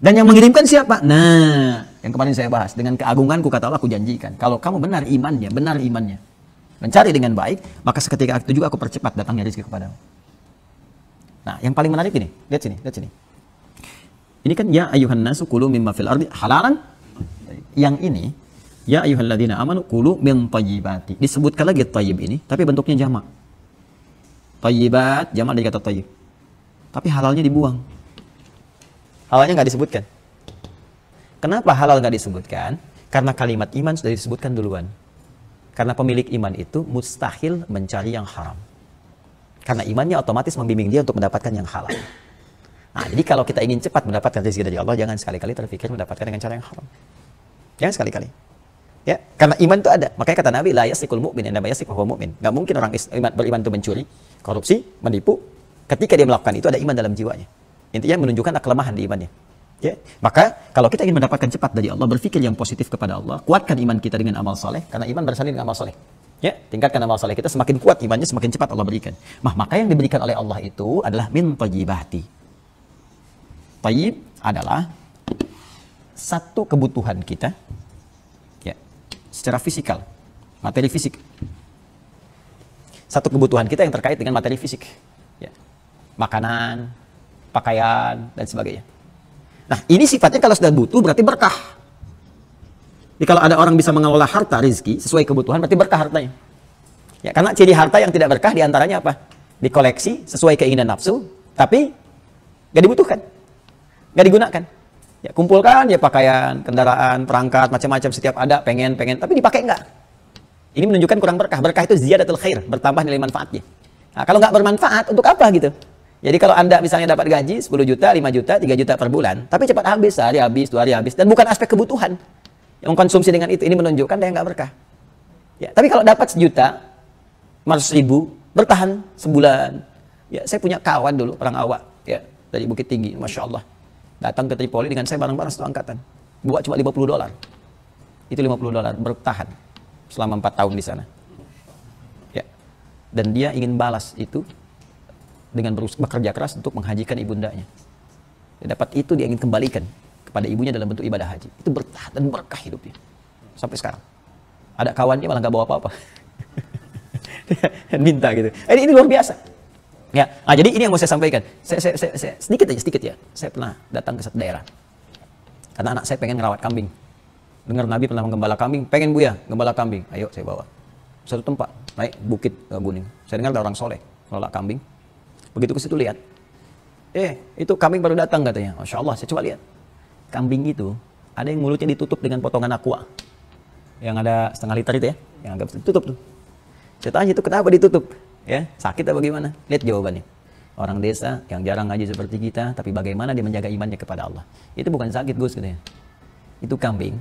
Dan yang mengirimkan siapa? Nah, yang kemarin saya bahas, dengan keagunganku kata Allah, aku janjikan, kalau kamu benar imannya, mencari dengan baik, maka seketika itu juga aku percepat datangnya rezeki kepadamu. Nah, yang paling menarik ini, lihat sini. Ini kan ya ayyuhan nasu kulu mimma fil ardi halalan. Yang ini ya ayyuhalladzina amanu kulu min thayyibati. Disebutkan lagi thayyib ini, tapi bentuknya jamak. Thayyibat, jamak dari kata thayyib. Tapi halalnya dibuang. Halalnya nggak disebutkan. Kenapa halal nggak disebutkan? Karena kalimat iman sudah disebutkan duluan. Karena pemilik iman itu mustahil mencari yang haram. Karena imannya otomatis membimbing dia untuk mendapatkan yang halal. Nah, jadi kalau kita ingin cepat mendapatkan rezeki dari Allah, jangan sekali-kali terpikir mendapatkan dengan cara yang haram. Jangan sekali-kali. Ya, karena iman itu ada. Makanya kata Nabi, la yasriqul mu'min innama yasriqu huwa mu'min. Enggak mungkin orang beriman itu mencuri, korupsi, menipu. Ketika dia melakukan itu ada iman dalam jiwanya. Intinya menunjukkan ada kelemahan di imannya. Ya, maka kalau kita ingin mendapatkan cepat dari Allah, berpikir yang positif kepada Allah, kuatkan iman kita dengan amal soleh, karena iman bersanding dengan amal soleh. Ya, tingkatkan amal soleh kita, semakin kuat imannya, semakin cepat Allah berikan. Maka yang diberikan oleh Allah itu adalah min thayyibati. Thayyib adalah satu kebutuhan kita, ya, secara fisikal, materi fisik. Satu kebutuhan kita yang terkait dengan materi fisik, ya, makanan, pakaian, dan sebagainya. Nah, ini sifatnya kalau sudah butuh berarti berkah. Jadi kalau ada orang bisa mengelola harta rezeki sesuai kebutuhan, berarti berkah hartanya. Ya, karena ciri harta yang tidak berkah diantaranya apa? Dikoleksi sesuai keinginan nafsu, tapi nggak dibutuhkan, nggak digunakan. Ya, kumpulkan ya pakaian, kendaraan, perangkat, macam-macam, setiap ada, pengen, tapi dipakai nggak. Ini menunjukkan kurang berkah. Berkah itu ziyadatul khair, bertambah nilai manfaatnya. Nah, kalau nggak bermanfaat, untuk apa gitu? Jadi kalau Anda misalnya dapat gaji 10 juta, 5 juta, 3 juta per bulan, tapi cepat habis, sehari habis, 2 hari habis, dan bukan aspek kebutuhan. Yang mengkonsumsi dengan itu, ini menunjukkan dia nggak berkah. Ya, tapi kalau dapat 1 juta, 500.000, bertahan sebulan. Ya, saya punya kawan dulu, orang awak, ya, dari Bukit Tinggi, Masya Allah. Datang ke Tripoli dengan saya bareng-bareng satu angkatan. Bawa cuma $50. Itu $50, bertahan selama 4 tahun di sana. Ya. Dan dia ingin balas itu dengan bekerja keras untuk menghajikan ibundanya. Dia dapat itu, dia ingin kembalikan kepada ibunya dalam bentuk ibadah haji. Itu bertahan dan berkah hidupnya sampai sekarang. Ada kawannya malah nggak bawa apa-apa. Minta gitu. Ini luar biasa. Ya, jadi ini yang mau saya sampaikan. Saya sedikit ya. Saya pernah datang ke satu daerah. Karena anak saya pengen ngerawat kambing. Dengar Nabi pernah menggembala kambing, pengen Buya gembala kambing. Ayo saya bawa. Satu tempat, naik bukit Buning. Saya dengar ada orang soleh ngelola kambing. Begitu ke situ lihat, itu kambing baru datang katanya. Masya Allah, saya coba lihat. Kambing itu, ada yang mulutnya ditutup dengan potongan aqua. Yang ada setengah liter itu ya, yang agak ditutup tuh. Saya tanya itu kenapa ditutup? Ya, sakit atau bagaimana? Lihat jawabannya. Orang desa yang jarang ngaji seperti kita, tapi bagaimana dia menjaga imannya kepada Allah. Itu bukan sakit Gus katanya. Itu kambing,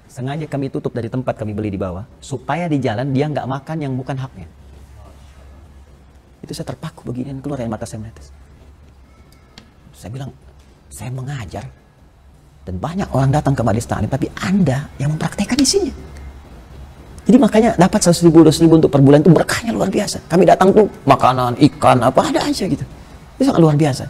sengaja kami tutup dari tempat kami beli di bawah, supaya di jalan dia nggak makan yang bukan haknya. Itu saya terpaku begini, keluar air mata saya menetes. Saya bilang, saya mengajar dan banyak orang datang ke Majelis Ta'lim, tapi Anda yang mempraktekkan isinya. Jadi makanya dapat 100.000, 200.000 untuk per bulan itu berkahnya luar biasa. Kami datang tuh makanan, ikan, apa ada aja gitu. Itu sangat luar biasa.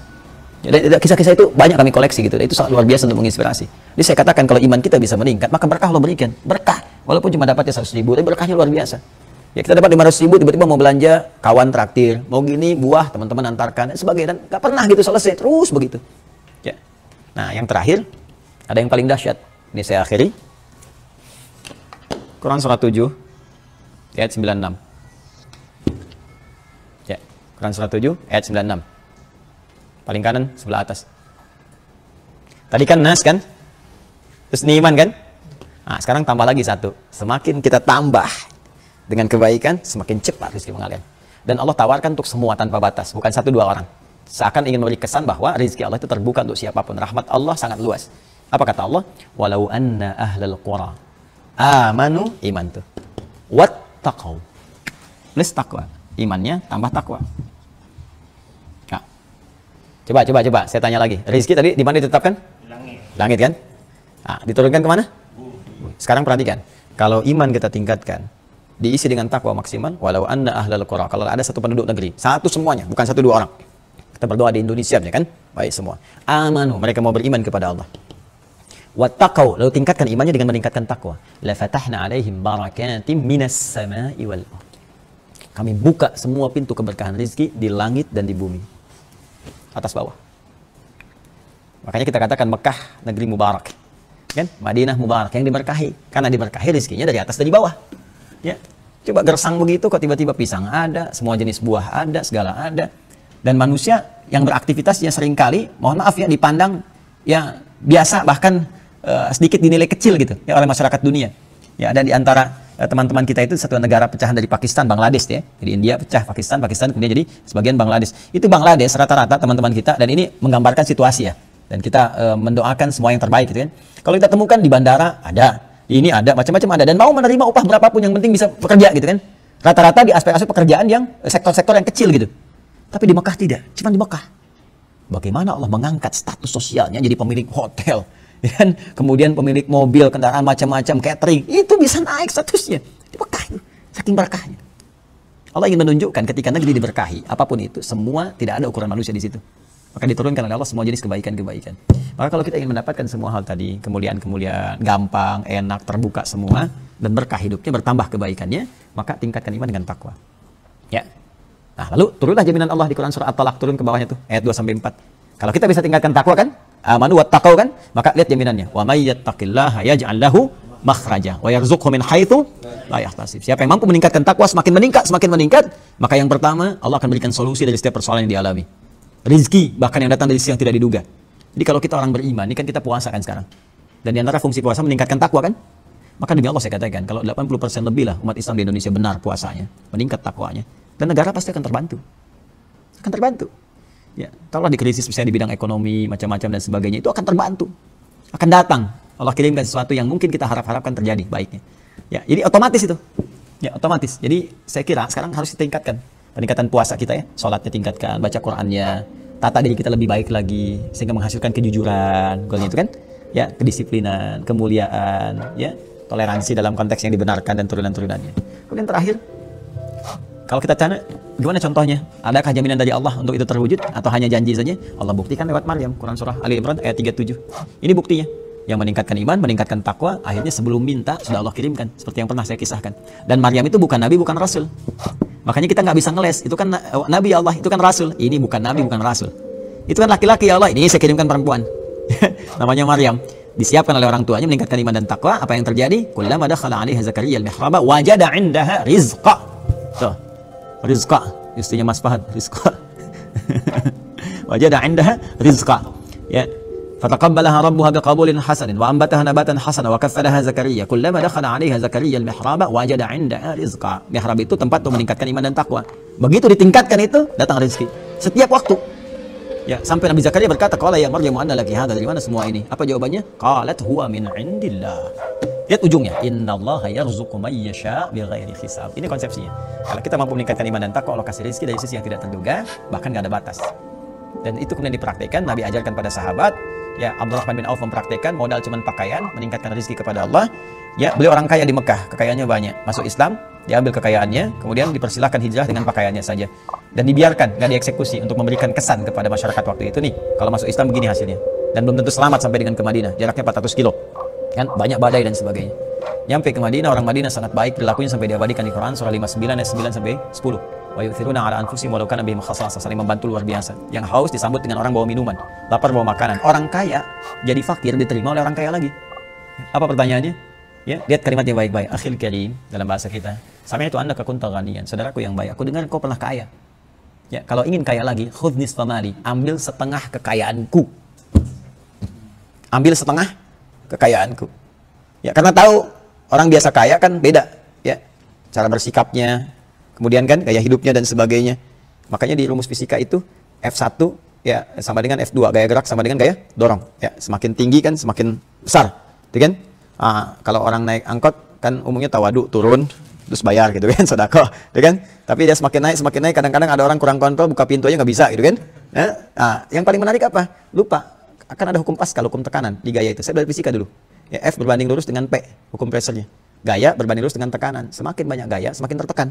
Jadi kisah-kisah itu banyak kami koleksi gitu. Itu sangat luar biasa untuk menginspirasi. Jadi saya katakan kalau iman kita bisa meningkat, maka berkah Allah berikan. Berkah. Walaupun cuma dapatnya 100.000, tapi berkahnya luar biasa. Ya kita dapat 500.000, tiba-tiba mau belanja, kawan traktir. Mau gini, buah, teman-teman antarkan, dan sebagainya. Dan gak pernah gitu selesai, terus begitu. Ya. Nah yang terakhir, ada yang paling dahsyat. Ini saya akhiri. Quran surah 7 ayat 96. Ya, Quran surah 7 ayat 96. Paling kanan sebelah atas. Tadi kan Nas kan? Terus ini iman kan? Nah, sekarang tambah lagi satu. Semakin kita tambah dengan kebaikan, semakin cepat rezeki mengalir. Dan Allah tawarkan untuk semua tanpa batas, bukan 1-2 orang. Seakan ingin memberi kesan bahwa rezeki Allah itu terbuka untuk siapapun. Rahmat Allah sangat luas. Apa kata Allah? Walau anna ahlal qura amanu, iman tuh, wattaqau, plus takwa, imannya tambah takwa. Nah, coba saya tanya lagi, rezeki tadi di mana ditetapkan? Langit kan? Nah, diturunkan kemana? Sekarang perhatikan, kalau iman kita tingkatkan, diisi dengan takwa maksimal, walau anna ahlal qura, kalau ada satu penduduk negeri, satu semuanya, bukan 1-2 orang. Kita berdoa di Indonesia ya kan? Baik semua. Amanu, mereka mau beriman kepada Allah. Wattaqau, lalu tingkatkan imannya dengan meningkatkan takwa. La fatahna alaihim barakatim minas sama'i wal ardh. Kami buka semua pintu keberkahan rezeki di langit dan di bumi. Atas bawah. Makanya kita katakan Mekah negeri mubarak. Kan? Madinah mubarak yang diberkahi. Karena diberkahi rezekinya dari atas dan di bawah. Ya. Coba gersang begitu kok tiba-tiba pisang ada, semua jenis buah ada, segala ada. Dan manusia yang beraktivitas ya seringkali, mohon maaf ya, dipandang ya biasa, bahkan sedikit dinilai kecil gitu ya oleh masyarakat dunia. Ya ada di antara teman-teman kita itu satu negara pecahan dari Pakistan, Bangladesh ya. Jadi India pecah Pakistan kemudian jadi sebagian Bangladesh. Itu Bangladesh rata-rata teman-teman kita, dan ini menggambarkan situasi ya. Dan kita mendoakan semua yang terbaik gitu kan. Kalau kita temukan di bandara ada, ini ada, macam-macam ada, dan mau menerima upah berapapun yang penting bisa bekerja gitu kan. Rata-rata di aspek-aspek pekerjaan yang sektor-sektor yang kecil gitu. Tapi di Mekah tidak, cuma di Mekah. Bagaimana Allah mengangkat status sosialnya jadi pemilik hotel, dan kemudian pemilik mobil, kendaraan macam-macam, catering, itu bisa naik statusnya. Di Mekah itu, saking berkahnya. Allah ingin menunjukkan ketika negeri diberkahi, apapun itu, semua tidak ada ukuran manusia di situ. Maka diturunkan oleh Allah semua jenis kebaikan-kebaikan. Maka kalau kita ingin mendapatkan semua hal tadi, kemuliaan-kemuliaan, gampang, enak, terbuka semua, dan berkah hidupnya, bertambah kebaikannya, maka tingkatkan iman dengan takwa. Ya. Nah, lalu turunlah jaminan Allah di Quran surah At-Talaq, turun ke bawahnya tuh, ayat 2-4. Kalau kita bisa tingkatkan takwa kan, amanu wattaqau kan, maka lihat jaminannya. Wa may yattaqillaha yaj'al lahu makhraja wa yarzuqhu min haitsu la yahtasib. Siapa yang mampu meningkatkan takwa, semakin meningkat, maka yang pertama Allah akan berikan solusi dari setiap persoalan yang dialami. Rizki bahkan yang datang dari sisi yang tidak diduga. Jadi kalau kita orang beriman, ini kan kita puasa kan sekarang. Dan di antara fungsi puasa meningkatkan takwa kan? Maka demi Allah saya katakan, kalau 80% lebih lah umat Islam di Indonesia benar puasanya, meningkat takwanya, dan negara pasti akan terbantu. Akan terbantu. Ya, kalau di krisis misalnya di bidang ekonomi, macam-macam dan sebagainya, itu akan terbantu. Akan datang. Allah kirimkan sesuatu yang mungkin kita harap-harapkan terjadi baiknya. Ya, jadi otomatis itu. Ya, otomatis. Jadi saya kira sekarang harus ditingkatkan. Peningkatan puasa kita ya, sholatnya tingkatkan, baca Qur'annya, tata diri kita lebih baik lagi, sehingga menghasilkan kejujuran, goalnya itu kan, ya, kedisiplinan, kemuliaan, ya, toleransi dalam konteks yang dibenarkan dan turunan-turunannya. Kemudian terakhir, kalau kita tanya, gimana contohnya? Adakah jaminan dari Allah untuk itu terwujud atau hanya janji saja? Allah buktikan lewat Maryam, Quran surah Ali Imran ayat 37. Ini buktinya. Yang meningkatkan iman, meningkatkan takwa, akhirnya sebelum minta sudah Allah kirimkan, seperti yang pernah saya kisahkan. Dan Maryam itu bukan nabi, bukan rasul. Makanya kita nggak bisa ngeles, itu kan nabi Allah, itu kan rasul. Ini bukan nabi, bukan rasul. Itu kan laki-laki ya Allah, ini saya kirimkan perempuan. Namanya Maryam. Disiapkan oleh orang tuanya, meningkatkan iman dan takwa. Apa yang terjadi? Kullama dakhala 'alaiha Zakaria al-mihraba wajada 'indaha rizqa. Tuh. Rizqa, istrinya Mas Fahad, rizqa. Wajada 'indaha rizqa. Ya. Fataqabbalaha rabbuha biqabulin hasanin wa anbataha nabatan hasana wa kaffalaha Zakaria. Kullama dakhala 'alaiha Zakaria al-mihraba wajada 'indaha rizqa. Mihrab itu tempat untuk meningkatkan iman dan takwa. Begitu ditingkatkan itu, datang rezeki. Setiap waktu. Ya, sampai Nabi Zakaria berkata, "Qala ya Maryam anna laki hadza?" Dari mana semua ini? Apa jawabannya? Qalat huwa min indillah. Lihat ujungnya, innallaha yarzuqu may yasha bighairi hisab. Ini konsepsinya. Kalau kita mampu meningkatkan iman dan takwa, Allah kasih rezeki dari sisi yang tidak terduga, bahkan nggak ada batas. Dan itu kemudian dipraktikkan, Nabi ajarkan pada sahabat. Ya, Abdurrahman bin Auf mempraktikkan, modal cuman pakaian, meningkatkan rezeki kepada Allah. Ya, beliau orang kaya di Mekah, kekayaannya banyak. Masuk Islam, diambil kekayaannya, kemudian dipersilahkan hijrah dengan pakaiannya saja. Dan dibiarkan, nggak dieksekusi untuk memberikan kesan kepada masyarakat waktu itu nih. Kalau masuk Islam begini hasilnya. Dan belum tentu selamat sampai dengan ke Madinah, jaraknya 400 kilo. Kan banyak badai dan sebagainya. Nyampe ke Madinah, orang Madinah sangat baik perilakunya sampai diabadikan di Quran surah 59 ayat 9 sampai 10. Wa yu'thiruna 'ala anfusihim walau kana bihim khassasah, saling membantu luar biasa. Yang haus disambut dengan orang bawa minuman, lapar bawa makanan. Orang kaya jadi fakir diterima oleh orang kaya lagi. Apa pertanyaannya? Ya, lihat kalimatnya baik-baik. Akhil karim dalam bahasa kita. Sama itu Anda kunta ghaniyan, saudaraku yang baik. Aku dengar kau pernah kaya. Ya, kalau ingin kaya lagi, khudh nisfa mali, ambil setengah kekayaanku. Ambil setengah kekayaanku. Ya, karena tahu orang biasa kaya kan beda, ya. Cara bersikapnya, kemudian kan gaya hidupnya dan sebagainya. Makanya di rumus fisika itu F1 ya sama dengan F2, gaya gerak sama dengan gaya dorong. Ya, semakin tinggi kan semakin besar, gitu kan? Kalau orang naik angkot kan umumnya tawadu, turun terus bayar gitu kan, sedekah, gitu kan? Tapi dia semakin naik kadang-kadang ada orang kurang kontrol, buka pintu aja nggak bisa, gitu kan? Yang paling menarik apa? Lupa, akan ada hukum Pascal, hukum tekanan di gaya itu. Saya belajar fisika dulu. Ya, F berbanding lurus dengan P, hukum pressure-nya. Gaya berbanding lurus dengan tekanan. Semakin banyak gaya, semakin tertekan.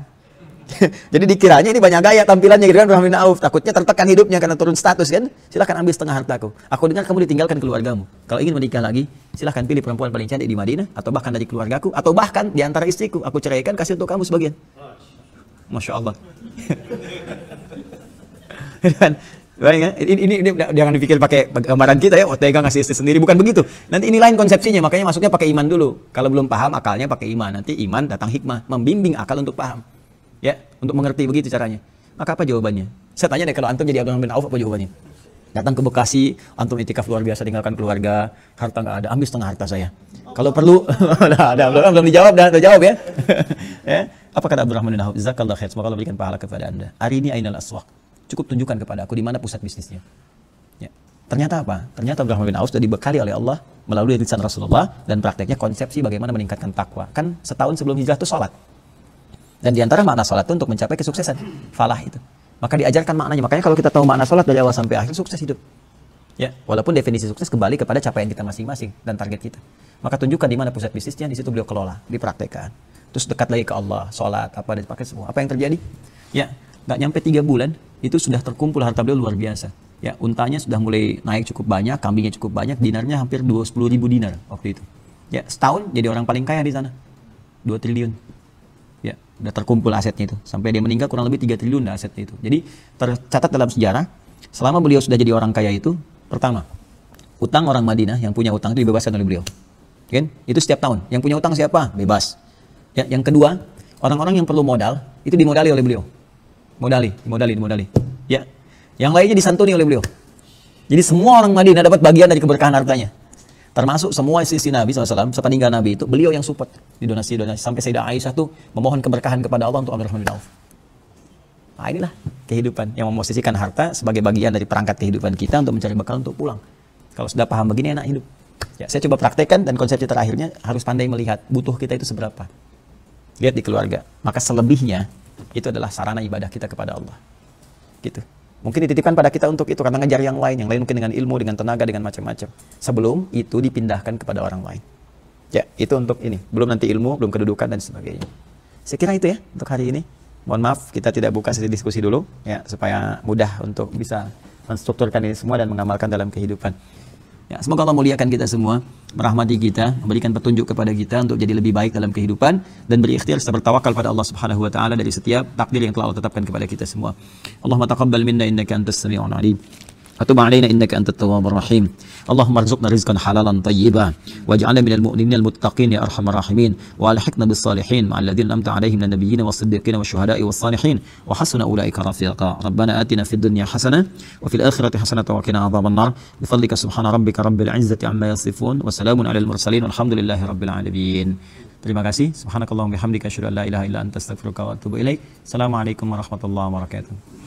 Jadi dikiranya ini banyak gaya tampilannya gitu kan, Abdurrahman bin Auf. Takutnya tertekan hidupnya karena turun status kan. Silahkan ambil setengah hartaku. Aku dengar kamu ditinggalkan keluargamu. Kalau ingin menikah lagi, silahkan pilih perempuan paling cantik di Madinah, atau bahkan dari keluargaku, atau bahkan di antara istriku. Aku ceraikan, kasih untuk kamu sebagian. Masya Allah. Ini jangan dipikir pakai gambaran kita ya, Tega ngasih istri sendiri, bukan begitu. Nanti ini lain konsepsinya, makanya masuknya pakai iman dulu. Kalau belum paham akalnya pakai iman, nanti iman datang hikmah, membimbing akal untuk paham. Ya, untuk mengerti begitu caranya. Maka apa jawabannya? Saya tanya deh, kalau antum jadi Abdurrahman bin Auf, apa jawabannya? Datang ke Bekasi, antum itikaf luar biasa, tinggalkan keluarga, harta nggak ada, ambil setengah harta saya. Kalau perlu, belum dijawab, udah jawab ya. Ya. Apa kata Abdurrahman bin Auf? Jazakallahu khair, semoga Allah berikan pahala kepada Anda. Hari ini ainal aswaq. Cukup tunjukkan kepada aku di mana pusat bisnisnya. Ya. Ternyata apa? Ternyata Abdurrahman bin Auf sudah dibekali oleh Allah melalui lisan Rasulullah dan prakteknya konsepsi bagaimana meningkatkan takwa. Kan setahun sebelum hijrah itu sholat. Dan diantara makna sholat itu untuk mencapai kesuksesan, falah itu. Maka diajarkan maknanya. Makanya kalau kita tahu makna sholat dari awal sampai akhir, sukses hidup. Ya, walaupun definisi sukses kembali kepada capaian kita masing-masing dan target kita. Maka tunjukkan di mana pusat bisnisnya, di situ beliau kelola, dipraktekkan. Terus dekat lagi ke Allah, sholat, apa dan dipakai semua. Apa yang terjadi? Ya, nggak nyampe 3 bulan itu sudah terkumpul harta beliau luar biasa. Ya, untanya sudah mulai naik cukup banyak, kambingnya cukup banyak, dinarnya hampir 10.000 dinar waktu itu. Ya, setahun jadi orang paling kaya di sana. 2 triliun. Ya, udah terkumpul asetnya itu. Sampai dia meninggal kurang lebih 3 triliun asetnya itu. Jadi tercatat dalam sejarah, selama beliau sudah jadi orang kaya itu, pertama, utang orang Madinah yang punya utang itu dibebaskan oleh beliau. Kan? Itu setiap tahun. Yang punya utang siapa? Bebas. Ya, yang kedua, orang-orang yang perlu modal itu dimodali oleh beliau. Modali. Ya. Yang lainnya disantuni oleh beliau. Jadi semua orang Madinah dapat bagian dari keberkahan hartanya. Termasuk semua istri Nabi SAW, sepeninggal Nabi itu, beliau yang support di donasi-donasi. Sampai Sayyidah Aisyah tuh memohon keberkahan kepada Allah untuk Abdurrahman bin Auf. Nah, inilah kehidupan yang memosisikan harta sebagai bagian dari perangkat kehidupan kita untuk mencari bekal untuk pulang. Kalau sudah paham begini, enak hidup. Ya, saya coba praktekkan dan konsepsi terakhirnya harus pandai melihat butuh kita itu seberapa. Lihat di keluarga. Maka selebihnya itu adalah sarana ibadah kita kepada Allah. Gitu. Mungkin dititipkan pada kita untuk itu karena ngejar yang lain mungkin dengan ilmu, dengan tenaga, dengan macam-macam. Sebelum itu dipindahkan kepada orang lain. Ya, itu untuk ini. Belum nanti ilmu, belum kedudukan dan sebagainya. Saya kira itu ya untuk hari ini. Mohon maaf kita tidak buka sesi diskusi dulu ya supaya mudah untuk bisa menstrukturkan ini semua dan mengamalkan dalam kehidupan. Ya, semoga Allah muliakan kita semua, merahmati kita, memberikan petunjuk kepada kita untuk jadi lebih baik dalam kehidupan dan berikhtiar serta bertawakal pada Allah Subhanahu wa taala dari setiap takdir yang telah Allah tetapkan kepada kita semua. Allahumma taqabbal minna innaka antas sami'ul 'alim. وتب علينا إنك أنت التواب الرحيم اللهم ارزقنا رزقا حلالا طيبا واجعلنا من المؤمنين المتقين يا أرحم الراحمين وألحقنا بالصالحين مع الذين أنعمت عليهم من النبيين والصديقين والشهداء والصالحين وحسن أولئك رفيقا ربنا آتنا في الدنيا حسنة وفي الآخرة حسنة وقنا عذاب النار بفضلك سبحان ربك رب العزة عما يصفون وسلام على المرسلين والحمد لله رب العالمين. Terima kasih. Subhanakallahumma bihamdika asyhadu an la ilaha illa anta astaghfiruka wa atubu ilaik. Assalamualaikum warahmatullahi wabarakatuh.